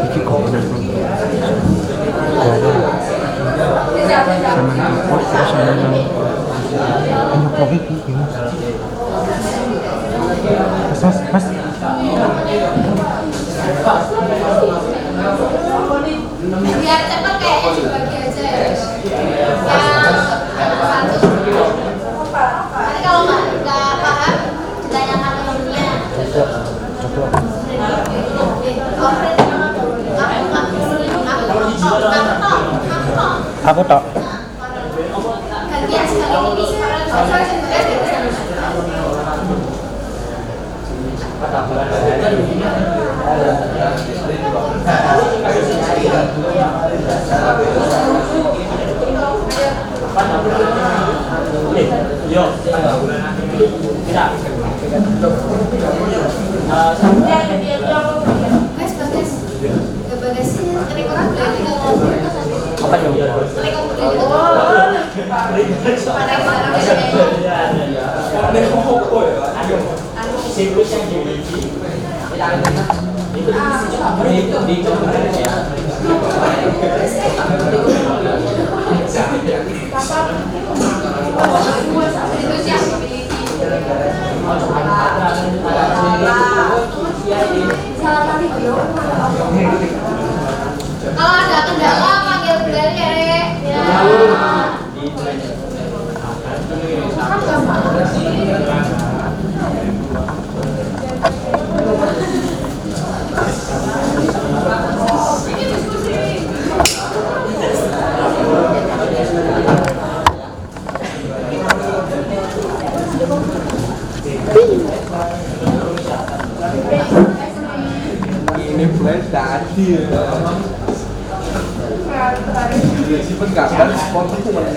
Iki kok udah Mas. biar cepat kayaknya dibagi aja ya. Yang satu. Nanti kalau nggak paham ditanyakan temennya. Aku tak. Gantian sekali ini kalau ada kendala panggil bel ya, Re. Ini flash tadi ya. Simpen gambar spot itu mana?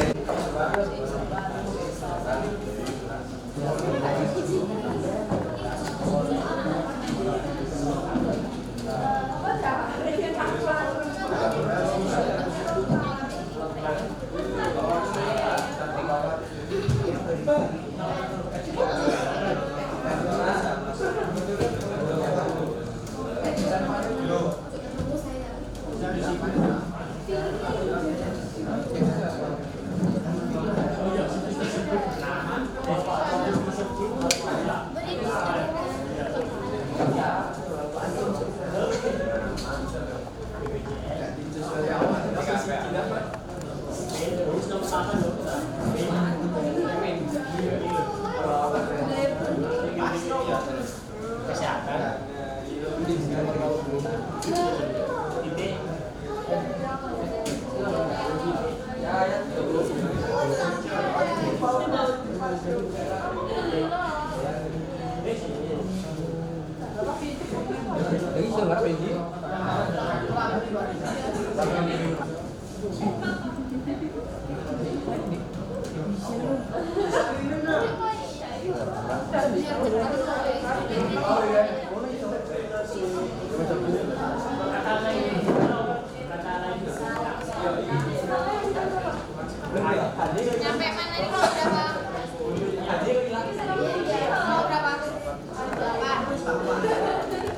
Nyampe mana nih kalau berapa? Mau berapa?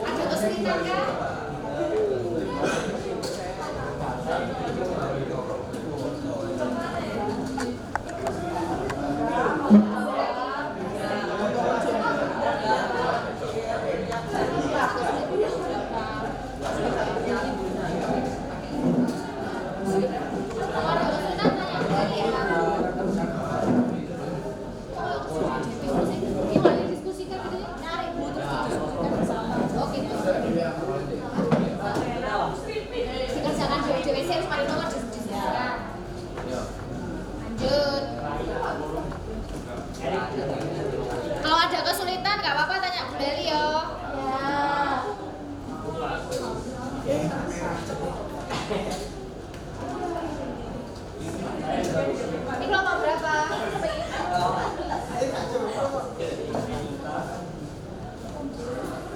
Ada kesulitan kah? Kalau ada kesulitan nggak apa-apa tanya Bu Deli yo. Ini kelompok berapa?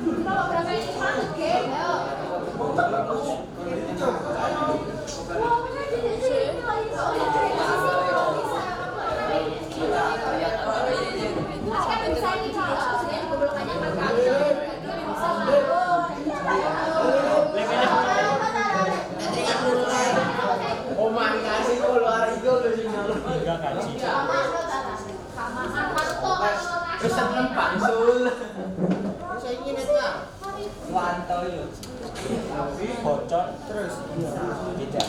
Kelompok berapa ini? Masuk game, ayo. Pesan tempat sul. Saya ingin itu. Wantau yuk. Bocor terus. Tidak.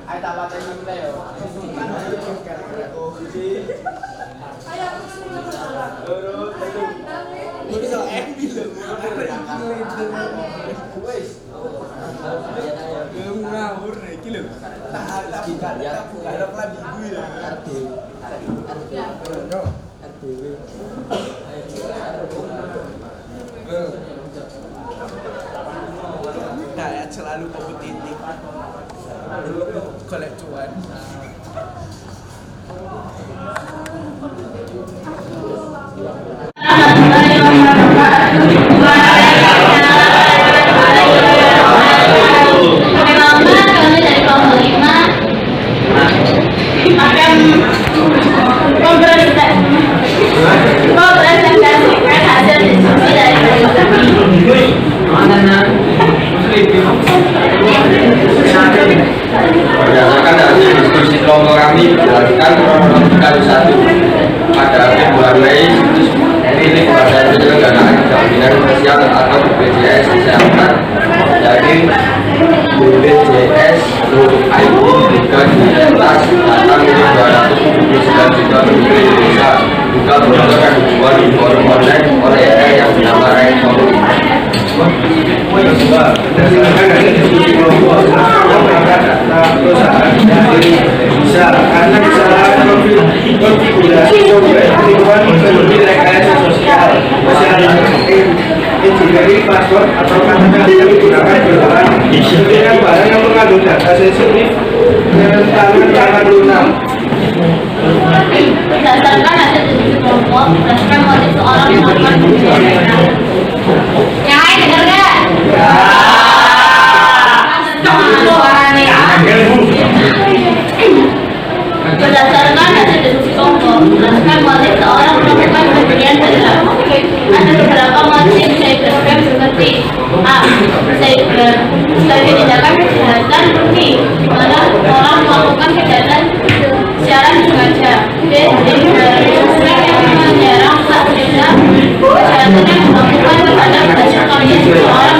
Ay tapat aja kita yo. Bisa ambil. Wes. Ngawur iki lho. Tak buka ya. Buka rok lah ibu ya. Kayak selalu kompetitif. Kolek cuan. Berdasarkan hasil diskusi kelompok kami berdasarkan kronologikal 1 pada Februari situs milik Badan Penyelenggaraan Jaminan Sosial atau BPJS Kesehatan. Jadi milik JS ID juga di atas data milik 279 juta penduduk Indonesia juga berdasarkan dibuat di forum online oleh yang bernama Right Forum. Berdasarkan dari diskusi kelompok data perusahaan dari bisa karena kesalahan konfigurasi software lingkungan berlebih rekayasa sosial masyarakat dari password atau kata-kata yang digunakan berlawan dengan barang yang mengandung data sensitif rentan sangat lunak. Berdasarkan hasil diskusi kelompok, berdasarkan motif seorang yang melakukan pembunuhan. Yang lain dengar nggak? Berdasarkan hasil diskusi kelompok, berdasarkan motif seorang melakukan pemberian dari lama. Ada beberapa motif cybercrime seperti A. Cyber sebagai tindakan kejahatan murni, di mana orang melakukan kejahatan secara sengaja. B. Cybercrime yang menyerang hak sehingga kejahatan yang dilakukan terhadap seseorang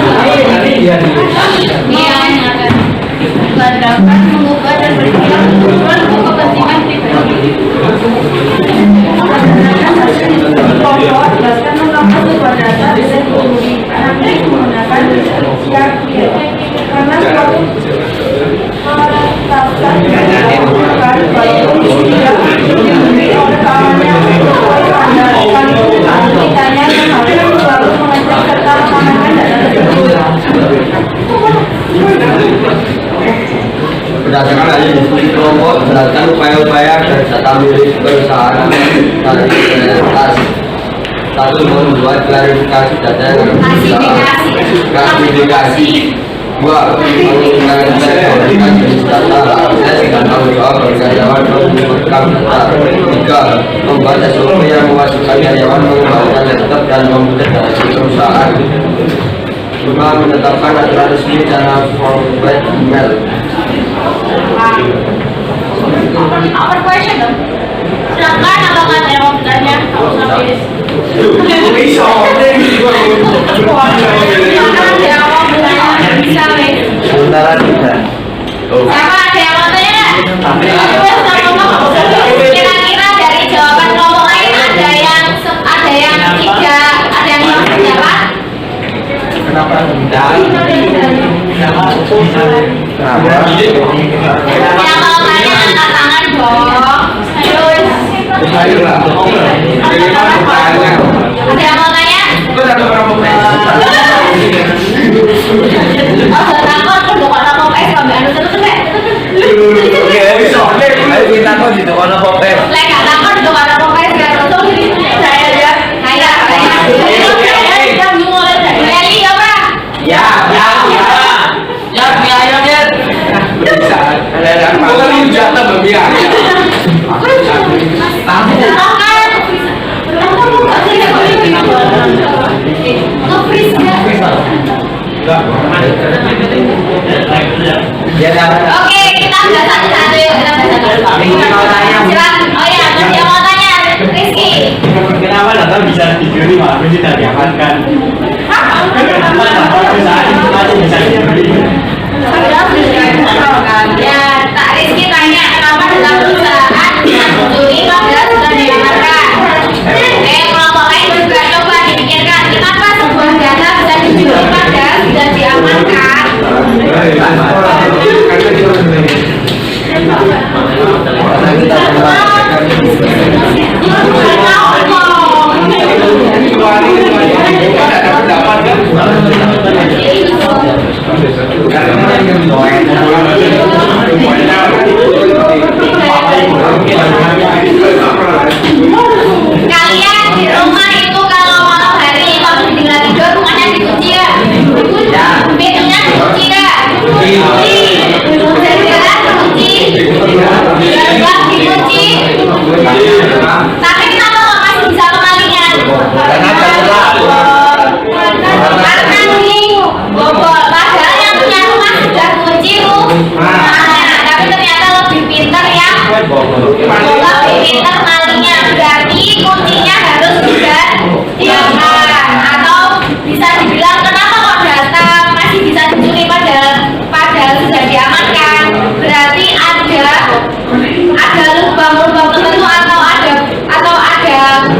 mengadakan, mengubah dan berpihak untuk kepentingan pribadi. Berdasarkan mengapa sebuah data bisa dihubungi nanti menggunakan siap karena suatu meratakan menggunakan baik tidak dihubungi oleh kawannya mengandalkan kitanya yang harus selalu mengecek serta mengamankan data tersebut. Berdasarkan hasil diskusi kelompok, berdasarkan upaya-upaya dari data milik perusahaan dari atas. Satu, membuat klarifikasi data yang klasifikasi. Dua, mengklarifikasi jenis data, akses dan tanggung jawab bagi karyawan memegang data. Tiga, membuat SOP yang mewajibkan karyawan mengembalikan laptop dan komputer dari perusahaan. Lima, menetapkan aturan resmi cara forward email. Open question dong. Silakan apakah ada yang mau bertanya? Silakan ada yang mau bertanya? Bisa nih. Sementara tidak. Siapa ada yang mau tanya? Kira-kira dari jawaban kelompok lain ada yang tidak, ada yang mau menjawab? Kenapa tidak? Yang mau tanya angkat tangan dong. Terus. Ada yang mau tanya? Oh, takut untuk orang mau pes sampai anu tutup. Ayo kita kok di tukang apa pes? Lek gak takut untuk orang mau pes gak tutup. Saya aja. Kayak yang mulai dari Eli apa? Ya. Ya, ayo deh. Bisa ada bukan jatah berbiak. Oke, kita udah satu-satu yuk. Silakan. Oh ya, yang mau tanya Rizky. Kenapa data bisa dibeli malah tidak diamankan? Kenapa data perusahaan itu masih bisa dibeli? Ya, Pak Rizky tanya kenapa data perusahaan dicuri padahal sudah diamankan. Kelompok lain juga coba dipikirkan kenapa sebuah data bisa dicuri padahal sudah diamankan. Kalian di rumah itu kalau malam hari waktu tinggal tidur rumahnya dikunci ya? Pintunya dikunci ya? Jendela dikunci? Gerbang dikunci? Tapi kenapa kok masih bisa kemalinya? Karena ini bobol. Padahal yang punya rumah sudah kunci tuh. Tapi ternyata lebih pintar ya. Lebih pintar malingnya. Berarti kuncinya harus sudah diaman. Atau bisa dibilang kenapa kok data masih bisa dicuri padahal ada lubang-lubang tertentu atau ada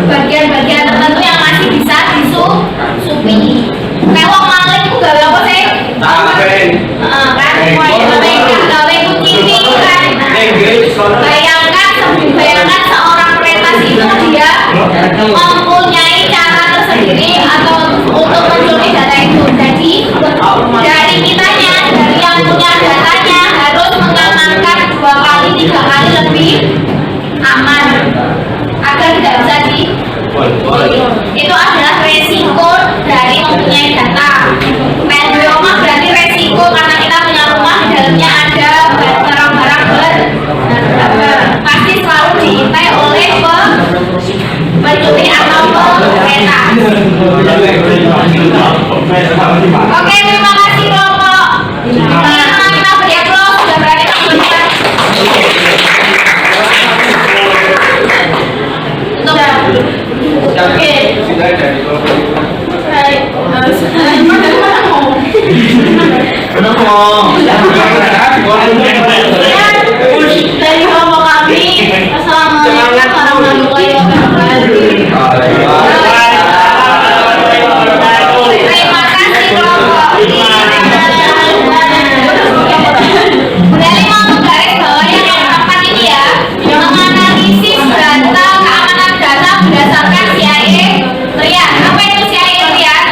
bagian-bagian tertentu yang masih bisa disusupi. Kayak wong maling ku gawe apa sih? Kan gawe kucing kan. Bayangkan seorang peretas itu dia mempunyai cara tersendiri atau untuk mencuri data itu. Jadi dari kitanya, dari yang punya datanya harus mengamankan 2 kali 3 kali lebih aman agar tidak bisa itu adalah resiko dari mempunyai data. Rumah berarti resiko karena kita punya rumah di dalamnya ada barang-barang pasti selalu diintai oleh pencuri atau peretas. Oke, terima kasih kelompok. Kita beri aplaus sudah berani menunjukkan. Oke. Baik. Dari kelompok kami, assalamualaikum warahmatullahi wabarakatuh. Terima kasih kelompok. Dari mau menggaris bawahi yang keempat ini ya, menganalisis data keamanan data berdasarkan CIA. Rian, apa itu CIA Rian?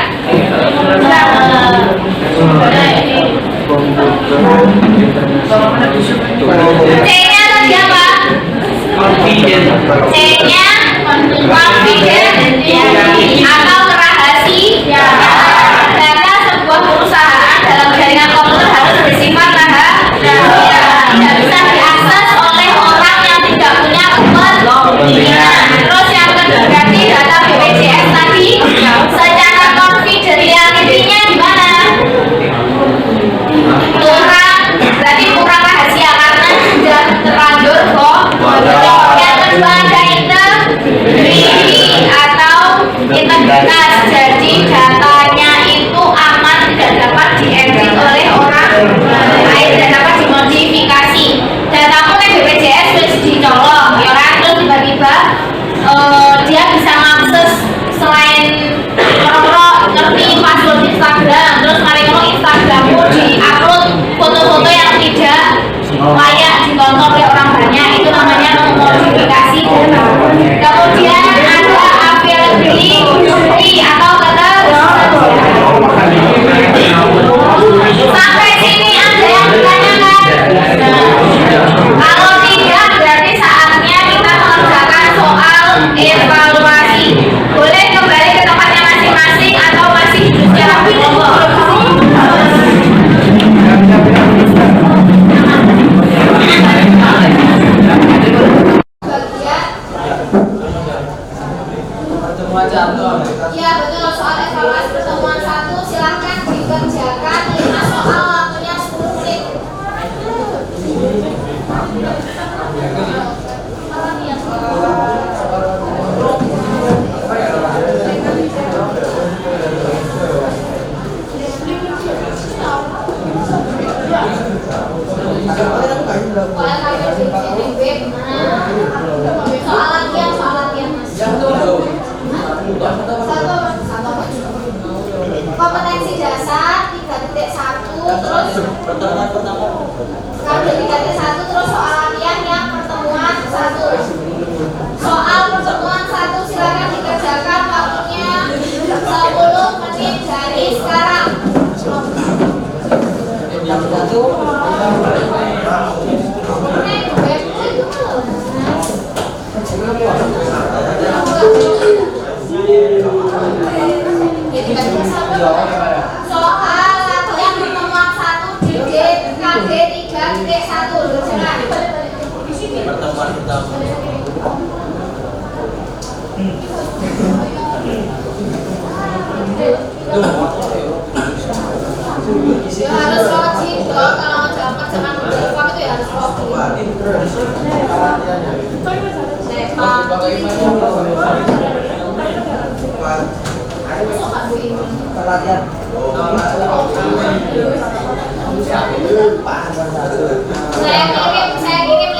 C-nya tadi apa? C-nya confidentiality atau kerahasiaan. Data sebuah perusahaan dalam jaringan komputer harus bersifat rahasia, tidak bisa diakses oleh orang yang tidak punya kepentingan. Terus yang kedua berarti data BPJS tadi secara confidentiality-nya gimana? Berarti kurang rahasia karena sudah terlanjur kok. Yang kedua ada integrity atau integritas, jadi datanya itu aman, tidak dapat di-edit oleh orang lain, tidak dapat dimodifikasi. Datamu kan BPJS terus dicolong, ya kan, terus tiba-tiba dia bisa mengakses selain orang-orang ngerti password Instagram, terus mari-mari Instagrammu di-upload foto-foto yang tidak layak ditonton oleh orang banyak, itu namanya memodifikasi data. Kemudian ada availability atau sampai sini ada yang ditanyakan? Kalau tidak berarti saatnya kita mengerjakan soal evaluasi. Boleh kembali ke tempatnya masing-masing atau masih duduk secara Ya betul, soal evaluasi pertemuan 1 silahkan dikerjakan 5 soal, waktunya 10 menit. Soal latihan mas. Kompetensi dasar 3.1 terus kalau 3.1 terus soal latihan yang pertemuan 1. Soal pertemuan 1 silakan dikerjakan, waktunya 10 menit dari sekarang. Soal latihan pertemuan 1 di KD 3.1 pertemuan pertama. Ya harus logik dong, kalau jawab kerjaan Google Form itu ya harus logik. Saya kirim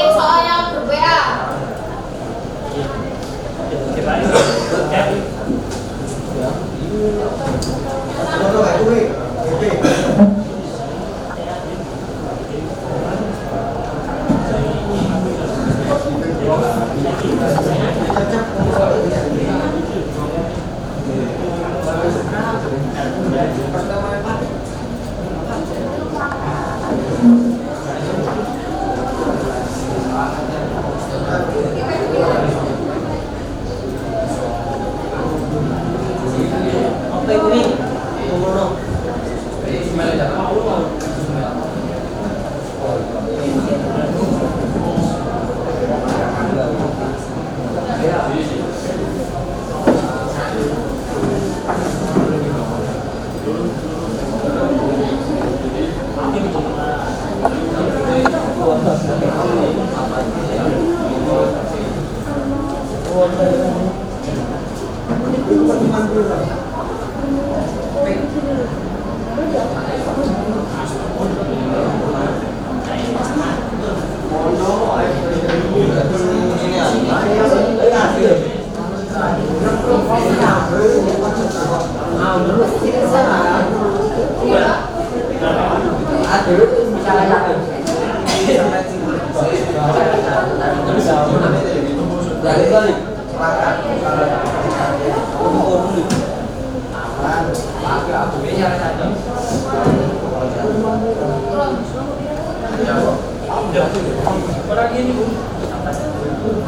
Orang ini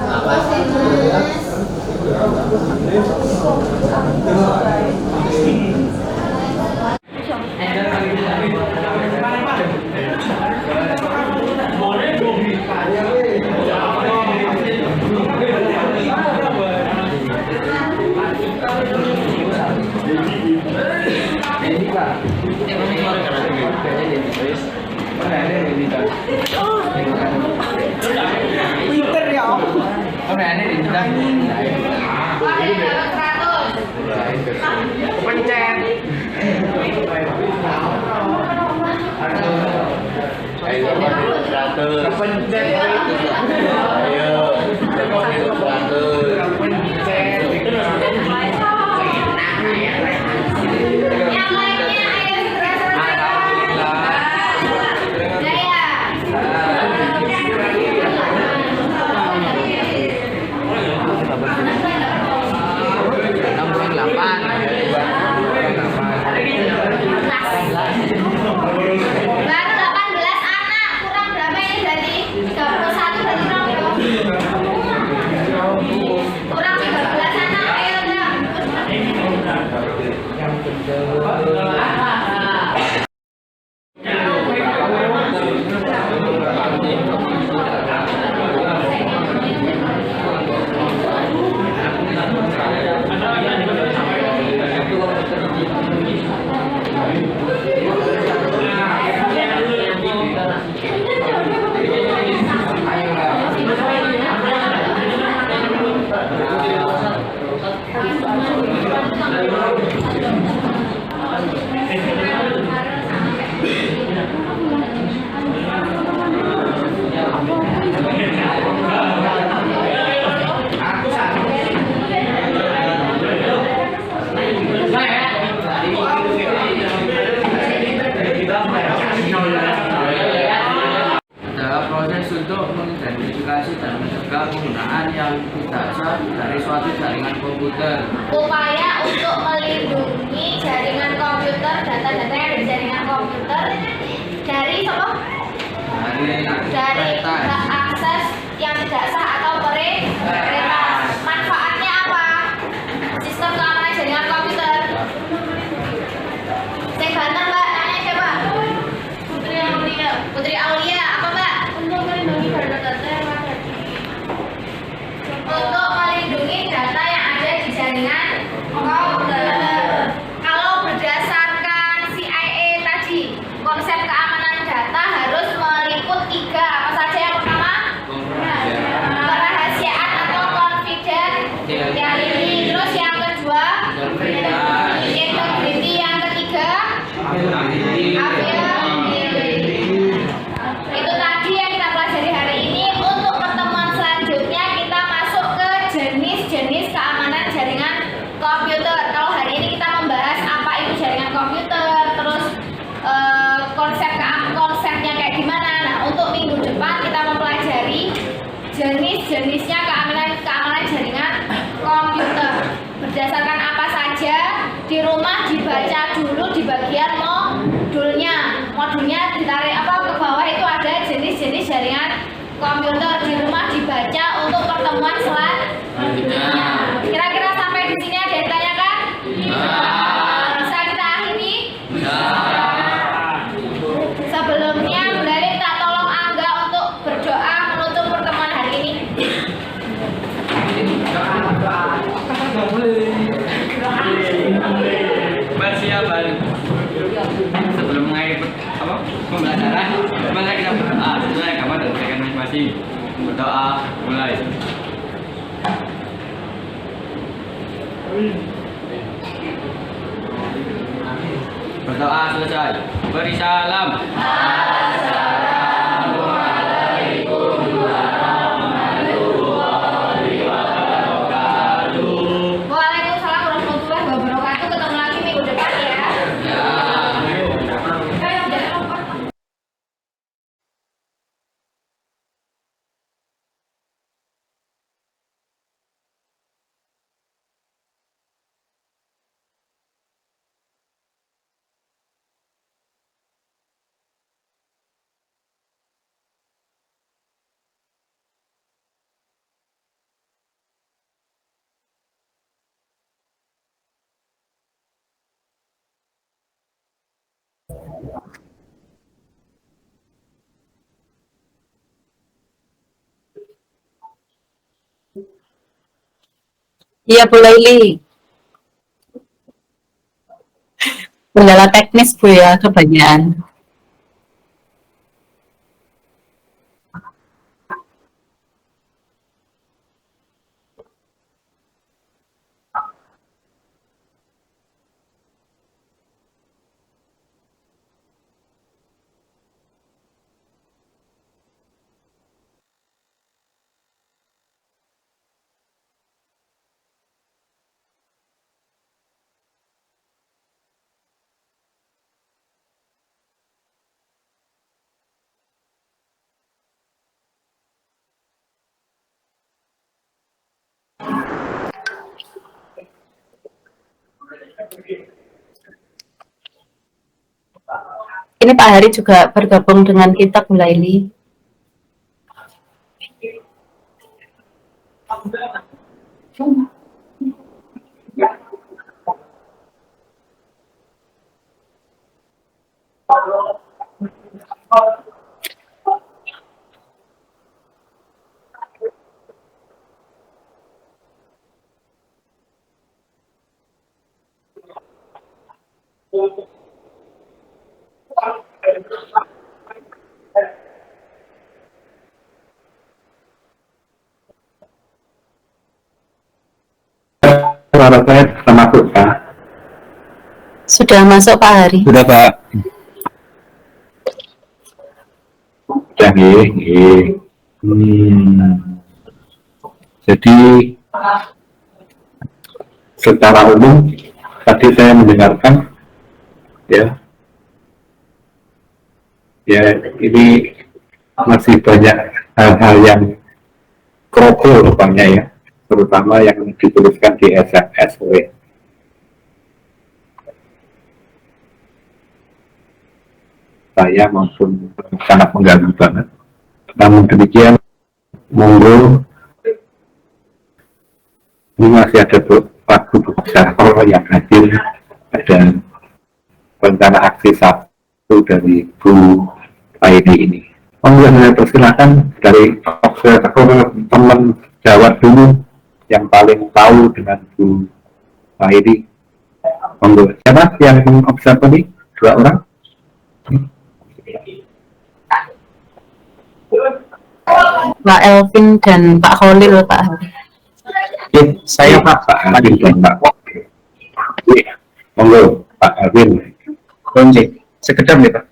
Apa sih, Mas? pinter ya. Wah, yang dapat 100. Pencet. Yang lainnya ayo segera selesai. Jaya. Baru 18 anak, kurang berapa ini berarti? 31 berarti kurang 13 anak, ayo dong. Dalam proses untuk mengidentifikasi dan mencegah penggunaan yang tidak sah dari suatu jaringan komputer. Upaya untuk melindungi jaringan komputer, data-data yang ada di jaringan komputer dari apa? Dari hak akses yang tidak sah atau peretas. Manfaatnya apa? Sistem keamanan jaringan komputer. Cek banter, Mbak. Nanya siapa? Putri Aulia. Apa, Mbak? Untuk melindungi data-data yang ada di Untuk melindungi data yang ada di jaringan komputer. Kalau berdasarkan CIA tadi, konsep keamanan data harus meliput 3. Apa saja yang pertama? Kerahasiaan atau confidentiality. Terus yang kedua, integrity. Yang ketiga, itu tadi yang kita pelajari hari ini. Untuk pertemuan selanjutnya kita masuk ke jenis-jenis keamanan jaringan komputer. Kalau hari ini kita membahas apa itu jaringan komputer, terus konsepnya kayak gimana. Nah, untuk minggu depan kita mempelajari jenis-jenisnya keamanan jaringan komputer. Berdasarkan apa saja, di rumah dibaca dulu di bagian modulnya ditarik ke bawah, itu ada jenis-jenis jaringan komputer. Di rumah dibaca untuk pertemuan selanjutnya. Kira-kira sampai di sini ada yang ditanyakan? Bisa kita akhiri? Sebelumnya Bunda minta tolong Angga untuk berdoa menutup pertemuan hari ini. Persiapan sebelum mengakhiri pembelajaran, mari kita berdoa sesuai agama dan keyakinan masing-masing. Berdoa mulai. Berdoa selesai. Beri salam. Waalaikumsalam warahmatullahi wabarakatuh. Ketemu lagi minggu depan ya. Iya, Bu Laili. Kendala teknis, Bu, ya, kebanyakan. Ini Pak Hari juga bergabung dengan kita, Bu Laili. Suara saya termasuk, Pak. Sudah masuk, Pak Hari. Sudah, Pak. Sudah, nggih. Jadi secara umum tadi saya mendengarkan ya ini masih banyak hal-hal yang kroco rupanya ya, terutama yang dituliskan di SFSW. Saya maupun sangat mengganggu banget. Namun demikian, monggo ini masih ada waktu besar yang hadir, ada rencana aksi satu dari Bu Laili ini. Monggo saya persilakan dari observator teman Jawa dulu yang paling tahu dengan Bu Laili. Monggo, siapa yang observator ini? 2 orang? Pak Elvin dan Pak Khalil, Pak Hari. Saya Pak Elvin dan Pak Khalil. Monggo, Pak Elvin. Kunci, sekedar nih Pak.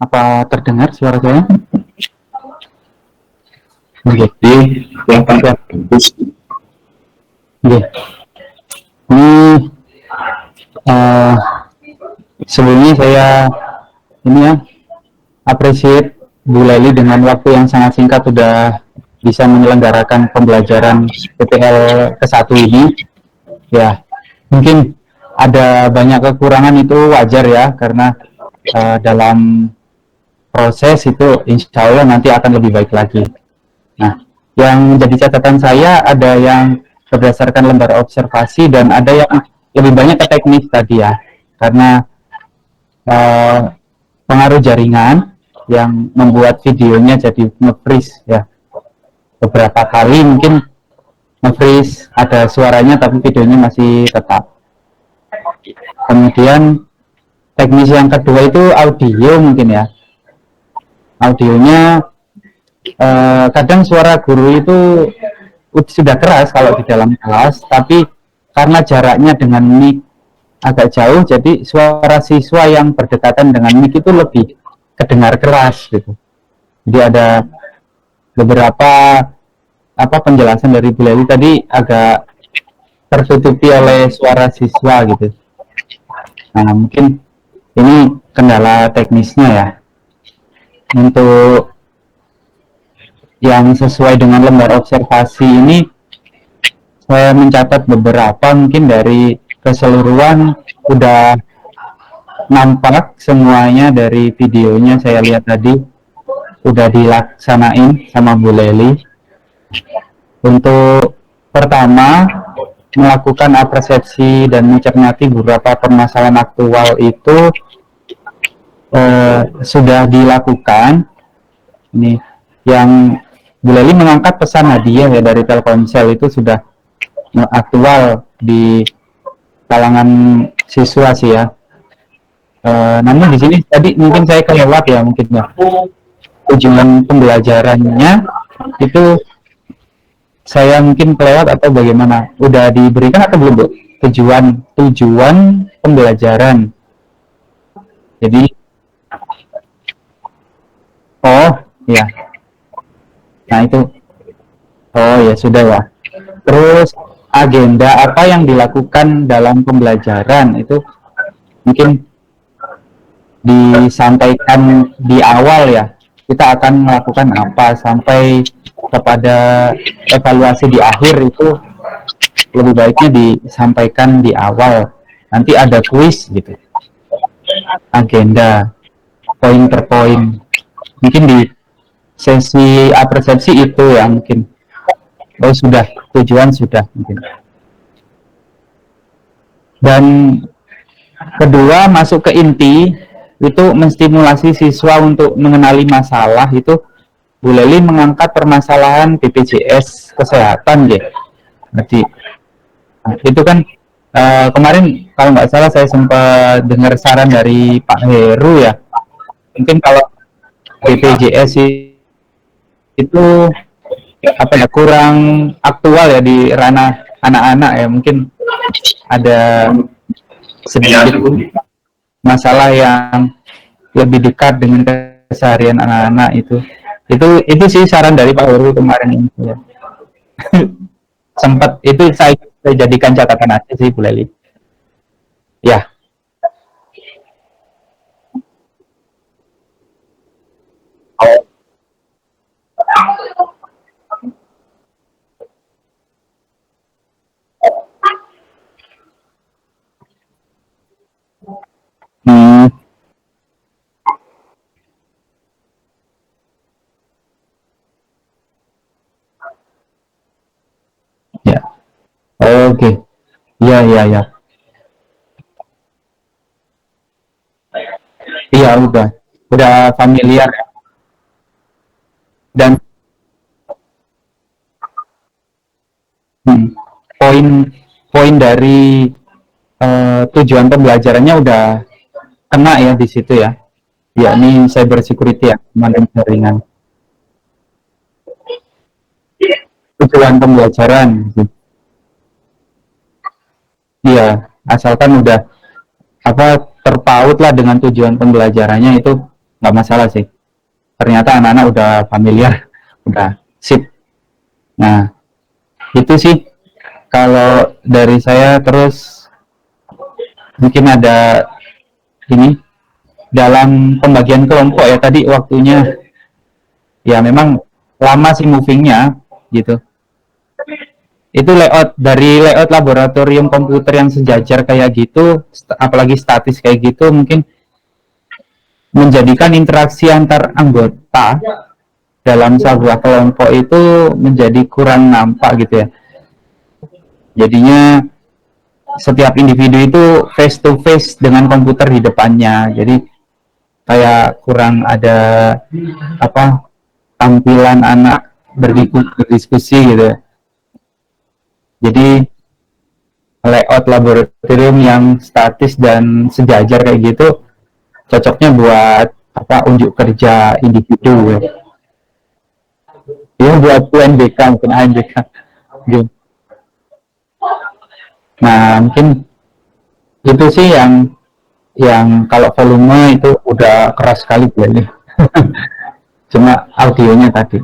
Apa terdengar suara saya? Jadi yang pada bagus. Ini sebelumnya saya appreciate Bu Laili dengan waktu yang sangat singkat sudah bisa menyelenggarakan pembelajaran PPL ke-1 ini. Ya, mungkin ada banyak kekurangan, itu wajar ya, karena dalam proses itu insya Allah nanti akan lebih baik lagi. Nah, yang menjadi catatan saya ada yang berdasarkan lembar observasi dan ada yang lebih banyak ke teknis tadi ya, karena pengaruh jaringan yang membuat videonya jadi nge-freeze ya. Beberapa kali mungkin nge-freeze, ada suaranya tapi videonya masih tetap. Kemudian teknis yang kedua itu audio mungkin ya. Audionya kadang suara guru itu sudah keras kalau di dalam kelas, tapi karena jaraknya dengan mic agak jauh, jadi suara siswa yang berdekatan dengan mic itu lebih kedengar keras gitu. Jadi ada beberapa penjelasan dari Bu Laili tadi agak tertutupi oleh suara siswa gitu. Nah, mungkin ini kendala teknisnya ya. Untuk yang sesuai dengan lembar observasi ini saya mencatat beberapa, mungkin dari keseluruhan udah nampak semuanya dari videonya saya lihat tadi udah dilaksanain sama Bu Leli. Untuk pertama melakukan apresiasi dan mencermati beberapa permasalahan aktual itu sudah dilakukan. Ini yang Bu Leli mengangkat pesan hadiah ya dari Telkomsel itu sudah aktual di kalangan siswa sih ya. Namun di sini tadi mungkin saya kelewat ya mungkin ya. Tujuan pembelajarannya itu saya mungkin kelewat atau bagaimana? Udah diberikan atau belum, Bu? Tujuan pembelajaran. Jadi oh ya. Nah itu. Oh ya sudah ya. Terus agenda apa yang dilakukan dalam pembelajaran itu mungkin disampaikan di awal ya. Kita akan melakukan apa sampai kepada evaluasi di akhir itu lebih baiknya disampaikan di awal. Nanti ada kuis gitu. Agenda poin per poin. Mungkin di sesi apresiasi itu ya mungkin. Oh sudah, tujuan sudah mungkin. Dan kedua masuk ke inti itu menstimulasi siswa untuk mengenali masalah itu Bu Leli mengangkat permasalahan BPJS kesehatan ya. Berarti nah, itu kan kemarin kalau nggak salah saya sempat dengar saran dari Pak Heru ya. Mungkin kalau BPJS itu apa ya kurang aktual ya di ranah anak-anak ya, mungkin ada sedikit masalah yang lebih dekat dengan keseharian anak-anak itu sih saran dari Pak Heru kemarin ya. Sempat itu saya jadikan catatan aja sih Bu Leli ya. Ya. Oke. Iya, iya, ya. Iya, udah familiar ya. Dan poin dari tujuan pembelajarannya udah kena ya di situ ya. Yakni cyber security ya, keamanan jaringan. Tujuan pembelajaran. Iya, asalkan udah terpaut lah dengan tujuan pembelajarannya itu nggak masalah sih. Ternyata anak-anak udah familiar, udah sip. Nah, itu sih kalau dari saya. Terus mungkin ada ini dalam pembagian kelompok ya, tadi waktunya ya memang lama sih movingnya gitu. Itu dari layout laboratorium komputer yang sejajar kayak gitu, apalagi statis kayak gitu, mungkin menjadikan interaksi antar anggota dalam sebuah kelompok itu menjadi kurang nampak gitu ya. Jadinya setiap individu itu face to face dengan komputer di depannya, jadi kayak kurang ada tampilan anak berdiskusi gitu. Jadi layout laboratorium yang statis dan sejajar kayak gitu cocoknya buat unjuk kerja individu ya, buat UNBK mungkin ANBK gitu. Nah mungkin itu sih yang kalau volume itu udah keras sekali ini cuma audionya tadi.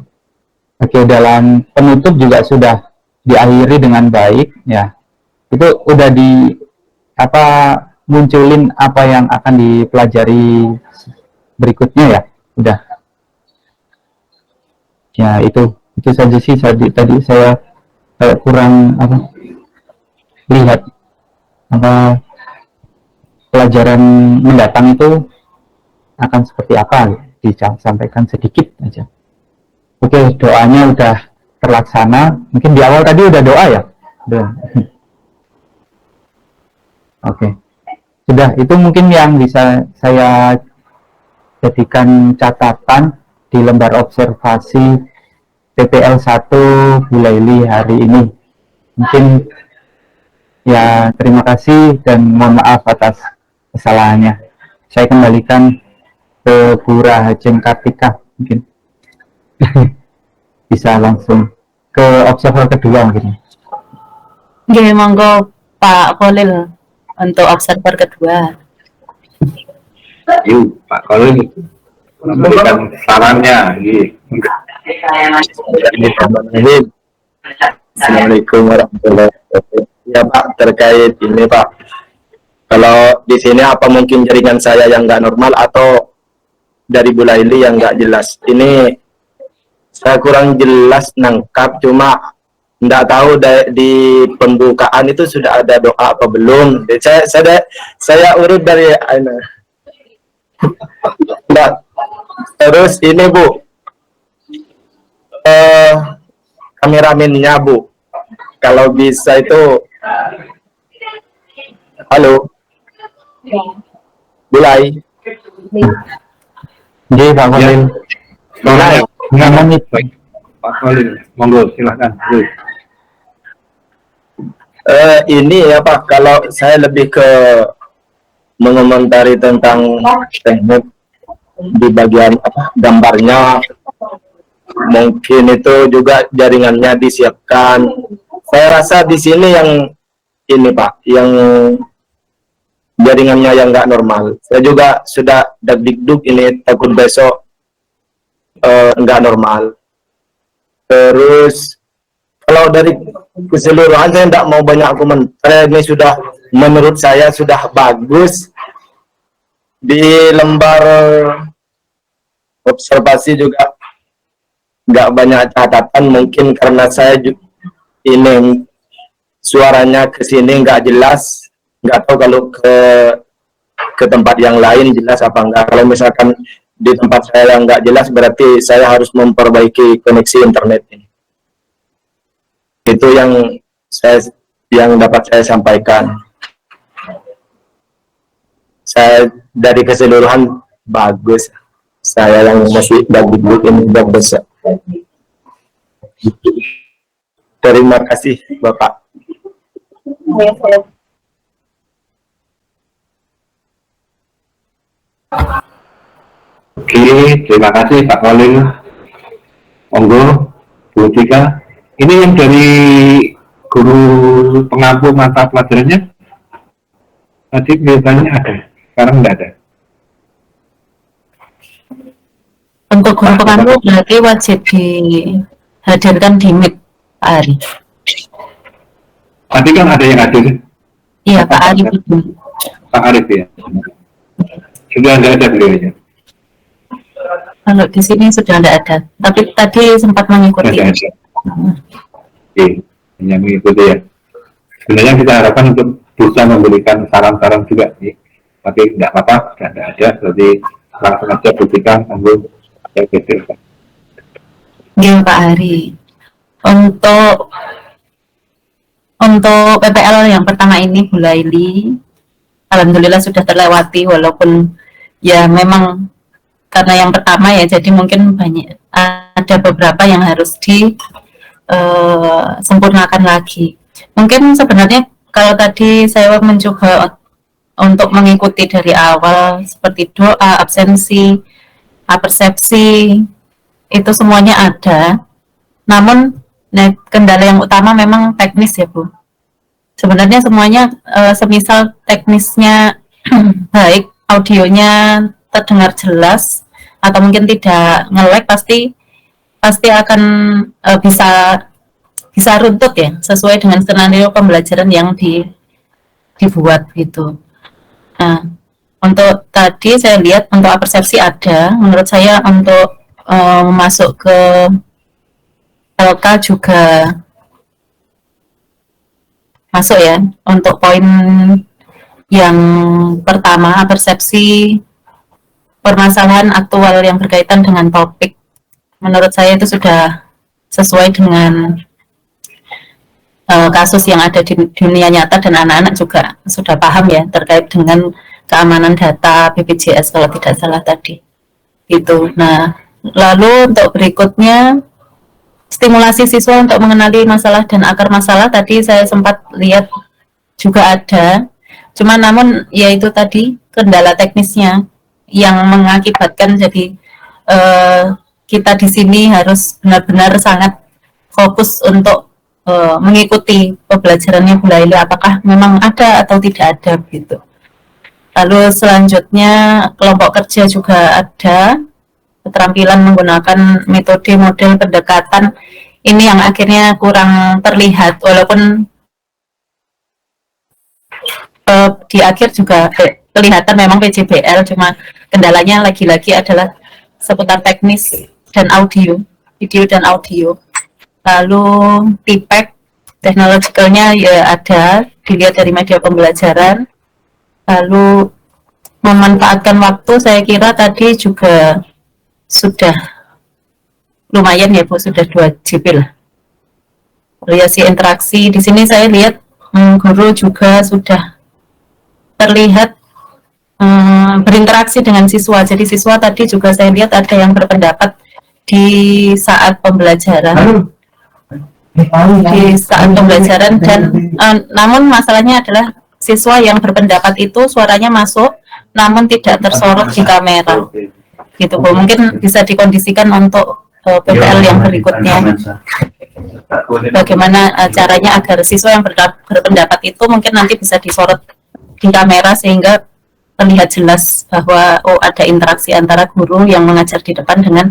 Oke, dalam penutup juga sudah diakhiri dengan baik ya. Itu udah munculin apa yang akan dipelajari berikutnya ya. Udah. Ya, itu saja sih tadi saya kurang lihat pelajaran mendatang itu akan seperti apa, disampaikan sedikit aja. Oke, doanya udah terlaksana. Mungkin di awal tadi udah doa ya? Udah. Oke. Sudah, itu mungkin yang bisa saya jadikan catatan di lembar observasi PPL 1 Bu Laili hari ini. Mungkin ya, terima kasih dan mohon maaf atas kesalahannya. Saya kembalikan ke Bu Rahajeng Kartika mungkin. Bisa langsung ke observer kedua mungkin. Nggih, monggo Pak Khalil untuk observer kedua. Yuk, Pak Kolil memberikan sarannya. Assalamualaikum warahmatullahi wabarakatuh. Ya Pak, terkait ini Pak, kalau di sini apa mungkin jaringan saya yang nggak normal atau dari Bu Laili yang nggak jelas? Ini saya kurang jelas nangkap, cuma nggak tahu di pembukaan itu sudah ada doa apa belum. Saya urut dari Nah, terus ini Bu, kameramennya Bu, kalau bisa itu, halo, mulai. Nggih, Pak Khalil. Mulai. Baik. Pak Khalil, monggo silahkan. Ini ya Pak, kalau saya lebih ke mengomentari tentang teknik di bagian gambarnya, mungkin itu juga jaringannya disiapkan. Saya rasa di sini yang ini Pak, yang jaringannya yang nggak normal. Saya juga sudah deg-deg ini, takut besok nggak normal. Terus kalau dari keseluruhan saya tidak mau banyak komentar, ini sudah menurut saya sudah bagus. Di lembar observasi juga nggak banyak catatan, mungkin karena saya ini suaranya ke sini nggak jelas, nggak tahu kalau ke tempat yang lain jelas apa enggak. Kalau misalkan di tempat saya yang nggak jelas, berarti saya harus memperbaiki koneksi internet ini. Itu yang dapat saya sampaikan. Saya dari keseluruhan bagus. Saya yang masih daging ini bagus. Terima kasih Bapak. Oke, terima kasih Pak Khalil. Monggo, Bu Tika. Ini yang dari guru pengampu mata pelajarannya tadi biasanya ada, sekarang tidak ada. Untuk guru pengampu berarti wajib dihadirkan di Meet Pak Ari. Tadi kan ada yang hadir. Iya, Pak Arif itu. Pak Arif ya. Sudah tidak ada beliaunya. Kalau di sini sudah tidak ada, tapi tadi sempat mengikuti. Ada. Oke, hanya mengikuti ya. Sebenarnya kita harapkan untuk bisa memberikan saran-saran juga nih, tapi tidak apa-apa, sudah tidak ada. Berarti langsung aja buktikan, ambil ya gitu. Iya Pak Ari. Untuk PPL yang pertama ini Bu Laili, alhamdulillah sudah terlewati, walaupun ya memang karena yang pertama ya, jadi mungkin ada beberapa yang harus disempurnakan lagi. Mungkin sebenarnya kalau tadi saya mencoba untuk mengikuti dari awal seperti doa, absensi, persepsi, itu semuanya ada. Namun kendala yang utama memang teknis ya Bu. Sebenarnya semuanya semisal teknisnya baik, audionya terdengar jelas atau mungkin tidak nge-lag, pasti akan bisa runtut ya, sesuai dengan skenario pembelajaran yang dibuat gitu. Nah, untuk tadi saya lihat untuk persepsi ada, menurut saya untuk masuk ke LK juga masuk ya, untuk poin Yang pertama, persepsi permasalahan aktual yang berkaitan dengan topik. Menurut saya itu sudah sesuai dengan kasus yang ada di dunia nyata, dan anak-anak juga sudah paham ya terkait dengan keamanan data BPJS kalau tidak salah tadi. Itu. Nah, lalu untuk berikutnya, stimulasi siswa untuk mengenali masalah dan akar masalah tadi saya sempat lihat juga ada. Cuma namun yaitu tadi kendala teknisnya yang mengakibatkan jadi kita di sini harus benar-benar sangat fokus untuk mengikuti pembelajarannya Bu Laili, apakah memang ada atau tidak ada gitu. Lalu selanjutnya kelompok kerja juga ada, keterampilan menggunakan metode model pendekatan ini yang akhirnya kurang terlihat, walaupun di akhir juga kelihatan memang PJBL, cuma kendalanya lagi-lagi adalah seputar teknis dan audio, video dan audio. Lalu TPEC, teknologikalnya ya ada, dilihat dari media pembelajaran. Lalu memanfaatkan waktu, saya kira tadi juga sudah lumayan ya Bu, sudah 2 GB lah. Variasi interaksi, di sini saya lihat guru juga sudah terlihat berinteraksi dengan siswa. Jadi siswa tadi juga saya lihat ada yang berpendapat di saat pembelajaran. Dan namun masalahnya adalah siswa yang berpendapat itu suaranya masuk namun tidak tersorot di kamera gitu Bu. Mungkin bisa dikondisikan untuk PPL yang berikutnya, bagaimana caranya agar siswa yang berpendapat itu mungkin nanti bisa disorot di kamera sehingga terlihat jelas bahwa ada interaksi antara guru yang mengajar di depan dengan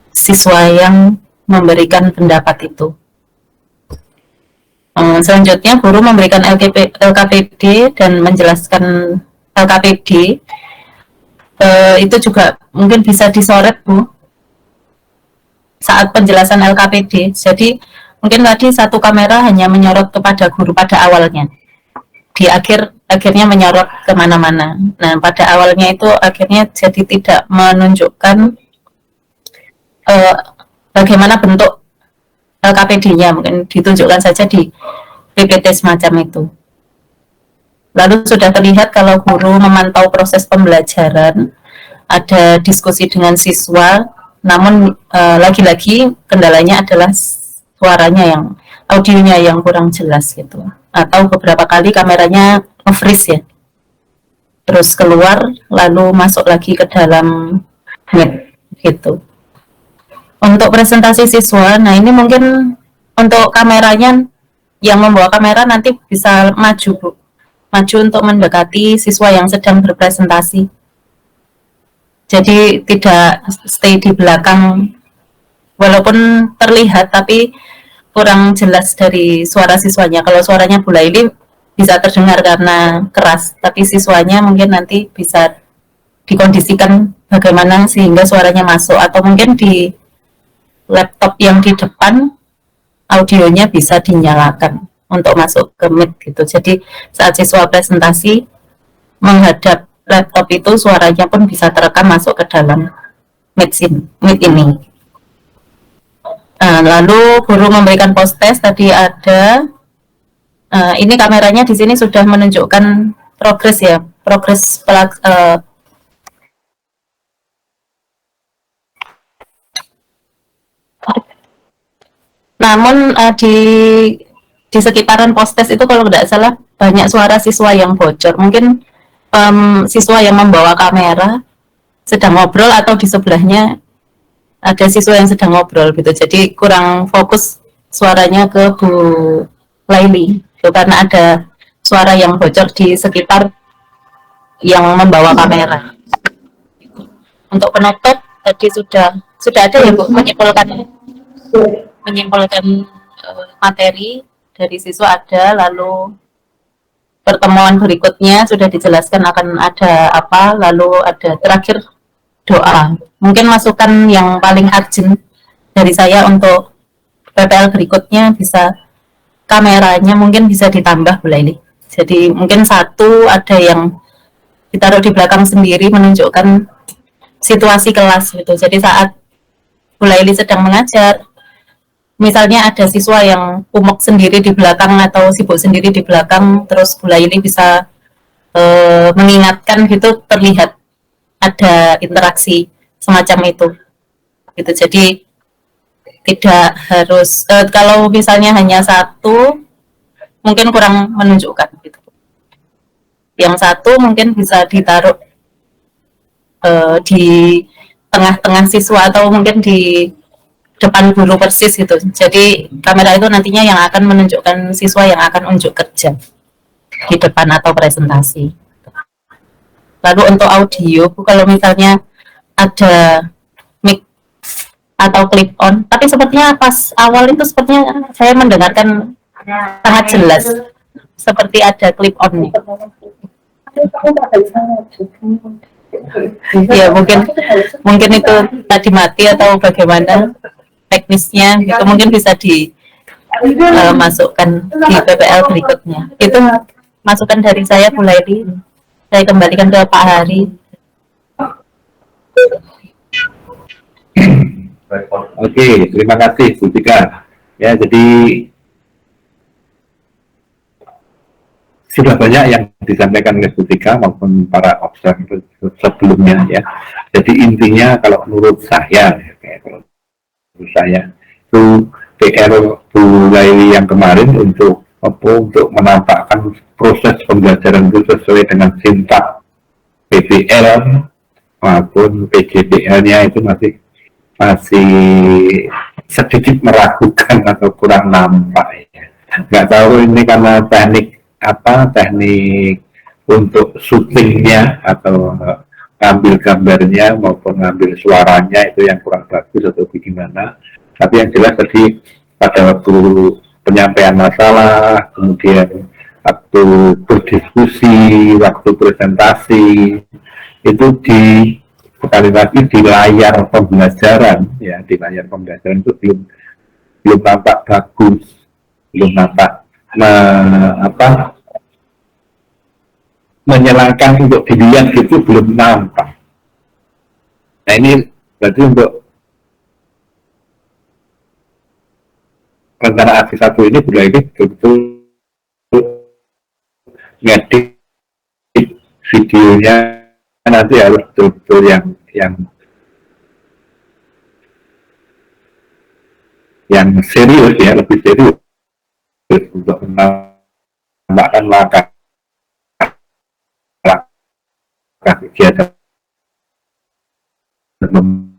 siswa yang memberikan pendapat itu. Selanjutnya guru memberikan LKPD dan menjelaskan LKPD, itu juga mungkin bisa disorot Bu saat penjelasan LKPD. Jadi mungkin tadi satu kamera hanya menyorot kepada guru pada awalnya, di akhirnya menyorot kemana-mana. Nah pada awalnya itu akhirnya jadi tidak menunjukkan bagaimana bentuk LKPD-nya, mungkin ditunjukkan saja di PPT semacam itu. Lalu sudah terlihat kalau guru memantau proses pembelajaran, ada diskusi dengan siswa, namun lagi-lagi kendalanya adalah suaranya yang, audionya yang kurang jelas gitu. Atau beberapa kali kameranya nge-freeze ya, terus keluar lalu masuk lagi ke dalam Meet gitu. Untuk presentasi siswa, nah ini mungkin untuk kameranya, yang membawa kamera nanti bisa maju Bu, maju untuk mendekati siswa yang sedang berpresentasi. Jadi tidak stay di belakang, walaupun terlihat tapi kurang jelas dari suara siswanya. Kalau suaranya Bu Laili bisa terdengar karena keras, tapi siswanya mungkin nanti bisa dikondisikan bagaimana sehingga suaranya masuk, atau mungkin di laptop yang di depan audionya bisa dinyalakan untuk masuk ke Meet gitu. Jadi saat siswa presentasi menghadap laptop itu suaranya pun bisa terekam masuk ke dalam Meet ini. Lalu guru memberikan post test tadi ada. Ini kameranya di sini sudah menunjukkan progres ya, progres namun di sekitaran post test itu kalau tidak salah banyak suara siswa yang bocor. Mungkin siswa yang membawa kamera sedang ngobrol atau di sebelahnya ada siswa yang sedang ngobrol gitu. Jadi kurang fokus suaranya ke Bu Laili gitu, karena ada suara yang bocor di sekitar yang membawa kamera. Untuk penutup tadi sudah ada ya Bu, menyimpulkan materi dari siswa ada, lalu pertemuan berikutnya sudah dijelaskan akan ada apa, lalu ada terakhir doa. Mungkin masukan yang paling urgent dari saya untuk PPL berikutnya bisa kameranya mungkin bisa ditambah Bu Laili. Jadi mungkin satu ada yang ditaruh di belakang sendiri menunjukkan situasi kelas gitu. Jadi saat Bu Laili sedang mengajar, misalnya ada siswa yang umek sendiri di belakang atau sibuk sendiri di belakang, terus Bu Laili bisa mengingatkan gitu, terlihat ada interaksi semacam itu. Gitu. Jadi tidak harus kalau misalnya hanya satu mungkin kurang menunjukkan gitu. Yang satu mungkin bisa ditaruh di tengah-tengah siswa atau mungkin di depan guru persis gitu. Jadi kamera itu nantinya yang akan menunjukkan siswa yang akan unjuk kerja di depan atau presentasi. Lalu untuk audio, kalau misalnya ada mic atau clip on, tapi sepertinya pas awal itu sepertinya saya mendengarkan sangat jelas seperti ada clip on nih. Ya mungkin itu tadi mati atau bagaimana teknisnya itu mungkin bisa dimasukkan di PPL berikutnya. Itu masukan dari saya, Bu Laili. Saya kembalikan ke Pak Hari. Oke, terima kasih Bu Tika. Ya, jadi sudah banyak yang disampaikan oleh Bu Tika maupun para observer sebelumnya ya. Jadi intinya kalau menurut saya, itu PR Bu Laili yang kemarin untuk menampakkan proses pembelajaran itu sesuai dengan sintak PBL maupun PJBL-nya itu masih sedikit meragukan atau kurang nampak ya. Nggak tahu ini karena teknik untuk syutingnya atau ngambil gambarnya maupun ngambil suaranya itu yang kurang bagus atau bagaimana. Tapi yang jelas tadi pada waktu penyampaian masalah, kemudian waktu berdiskusi, waktu presentasi, itu sekali lagi di layar pembelajaran, ya di layar pembelajaran itu belum nampak bagus, belum nampak menyenangkan untuk dilihat itu belum nampak. Nah ini berarti untuk rencana aksi 1 ini Bu Laili betul-betul ngedit videonya nanti harus betul-betul yang serius ya, lebih serius untuk menambahkan langkah kegiatan yang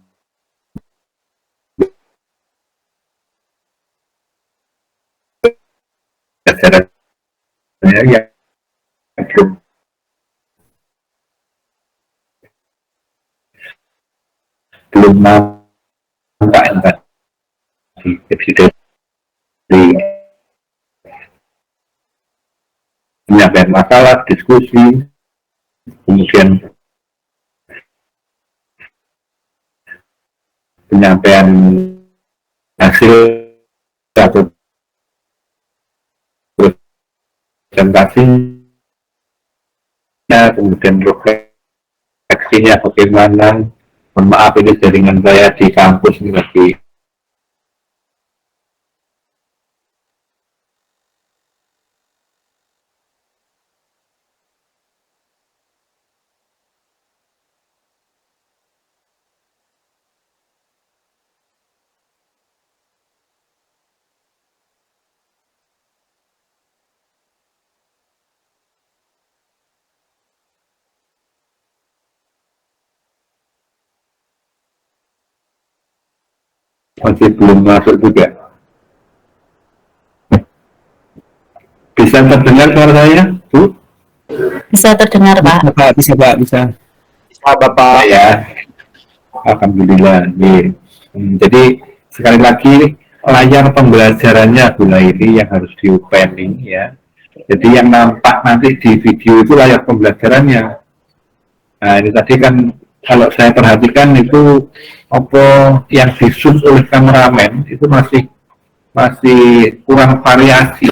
belum nampak yang tadi dari penyampaian masalah, diskusi, kemudian penyampaian hasil atau presentasinya, kemudian refleksinya bagaimana. Mohon maaf ini jaringan saya di kampus ini lagi masih belum masuk juga. Bisa terdengar suara saya, Bu? Bisa terdengar, Pak. Bisa, Pak. Bisa, Bapak. Ya, alhamdulillah. Jadi sekali lagi layar pembelajarannya Bu Laili yang harus di-opening ya. Jadi yang nampak nanti di video itu layar pembelajarannya. Nah ini tadi kan kalau saya perhatikan itu yang di-shoot oleh kameramen itu masih kurang variasi.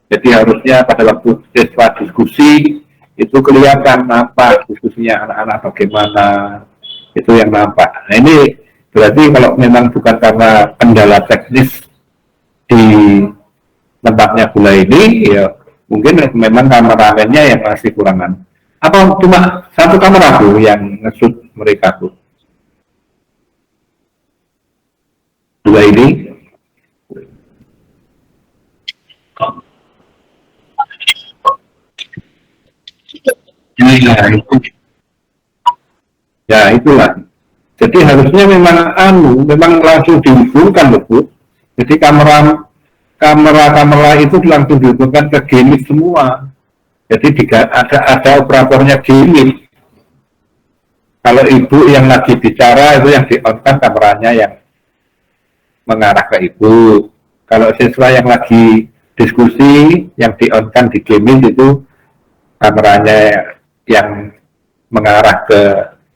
Jadi harusnya pada waktu siswa diskusi itu kelihatan nampak diskusinya anak-anak bagaimana, itu yang nampak. Nah ini berarti kalau memang bukan karena kendala teknis di tempatnya Bula ini, ya mungkin memang kameramennya yang masih kurangan. Apa cuma satu kamera Bu yang nge-shoot mereka Bu? Bula ini? Ya itulah. Jadi harusnya memang memang langsung dihubungkan loh Bu. Jadi kamera itu langsung dihubungkan ke Gimik semua. Jadi ada operatornya Gimik. Kalau ibu yang lagi bicara itu yang di-on-kan kameranya yang mengarah ke ibu. Kalau siswa yang lagi diskusi yang di-on-kan di Gimik itu kameranya yang mengarah ke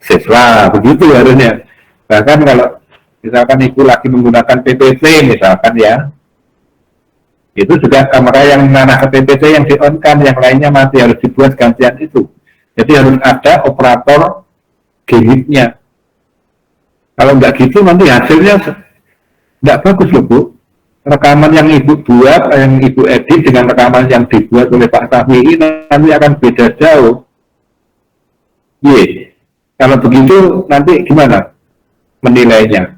siswa, begitu harusnya. Bahkan kalau misalkan ibu lagi menggunakan PPT misalkan ya, itu juga kamera yang mengarah ke PPT yang di-on-kan, yang lainnya masih harus dibuat gantian itu. Jadi harus ada operator Gimiknya. Kalau nggak gitu nanti hasilnya nggak bagus loh Bu. Rekaman yang ibu buat, yang ibu edit dengan rekaman yang dibuat oleh Pak Safi'i nanti akan beda jauh. Kalau begitu nanti gimana menilainya?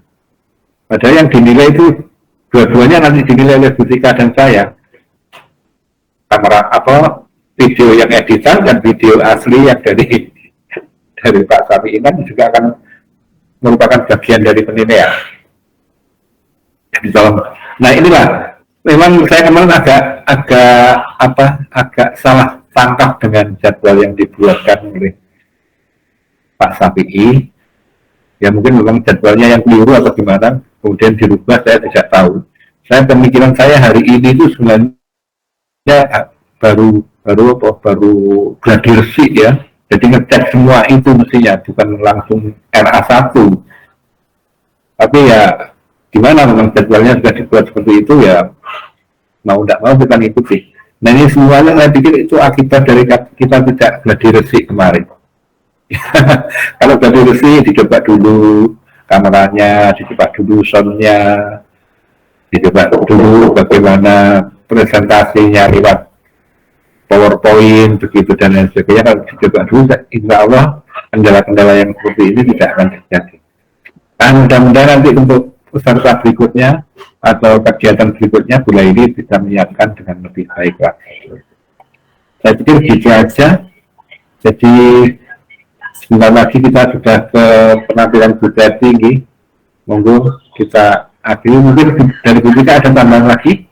Padahal yang dinilai itu dua-duanya nanti dinilai oleh Bu Tika dan saya. Kamera video yang editan dan video asli yang dari Pak Safi'i kan juga akan merupakan bagian dari penilaian. Nah inilah memang saya kemarin agak salah tangkap dengan jadwal yang dibuatkan oleh Pak Safi'i. Ya mungkin memang jadwalnya yang keliru atau gimana, kemudian dirubah, saya tidak tahu. Saya pemikiran saya hari ini itu sebenarnya baru gladi resik ya. Jadi ngecek semua itu mestinya, bukan langsung RA1. Tapi ya gimana, memang jadwalnya sudah dibuat seperti itu ya, mau tidak mau kita ngikuti. Nah ini semuanya saya pikir itu akibat dari kita tidak gladi resik kemarin. Kalau gladi resik dicoba dulu kameranya, dicoba dulu soundnya, dicoba dulu bagaimana presentasinya lewat PowerPoint begitu dan lain sebagainya. Kalau dicoba dulu, insya Allah kendala-kendala yang seperti ini tidak akan terjadi. Dan mudah-mudahan nanti untuk peserta berikutnya atau kegiatan berikutnya Bula ini bisa menyiapkan dengan lebih baik lagi. Saya pikir gitu aja. Jadi sebentar lagi kita sudah ke penampilan budaya tinggi. Monggo kita akhiri. Mungkin dari kita ada tambahan lagi.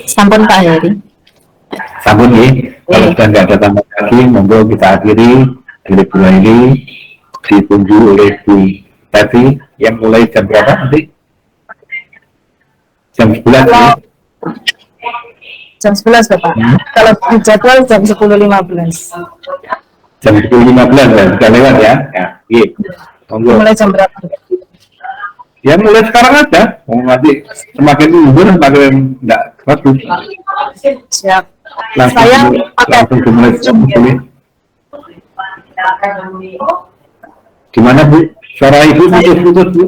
Sampun Pak Heri. Sampun ya. Kalau sudah nggak ada tambahan lagi, monggo kita akhiri dari Bula ini ditunggu oleh Bu Tati yang mulai jam berapa nanti? Jam 11 ya? Jam 11 Bapak. Kalau di jadwal jam 10.15. Jam 10.15 ya, sudah lewat ya? Ya, iya. Monggo. Mulai jam berapa? Ya mulai sekarang aja. Nanti semakin mundur semakin enggak bagus. Siap. Langsung dimulai jam 10. Gimana Bu? Suara Ibu putus-putus Bu?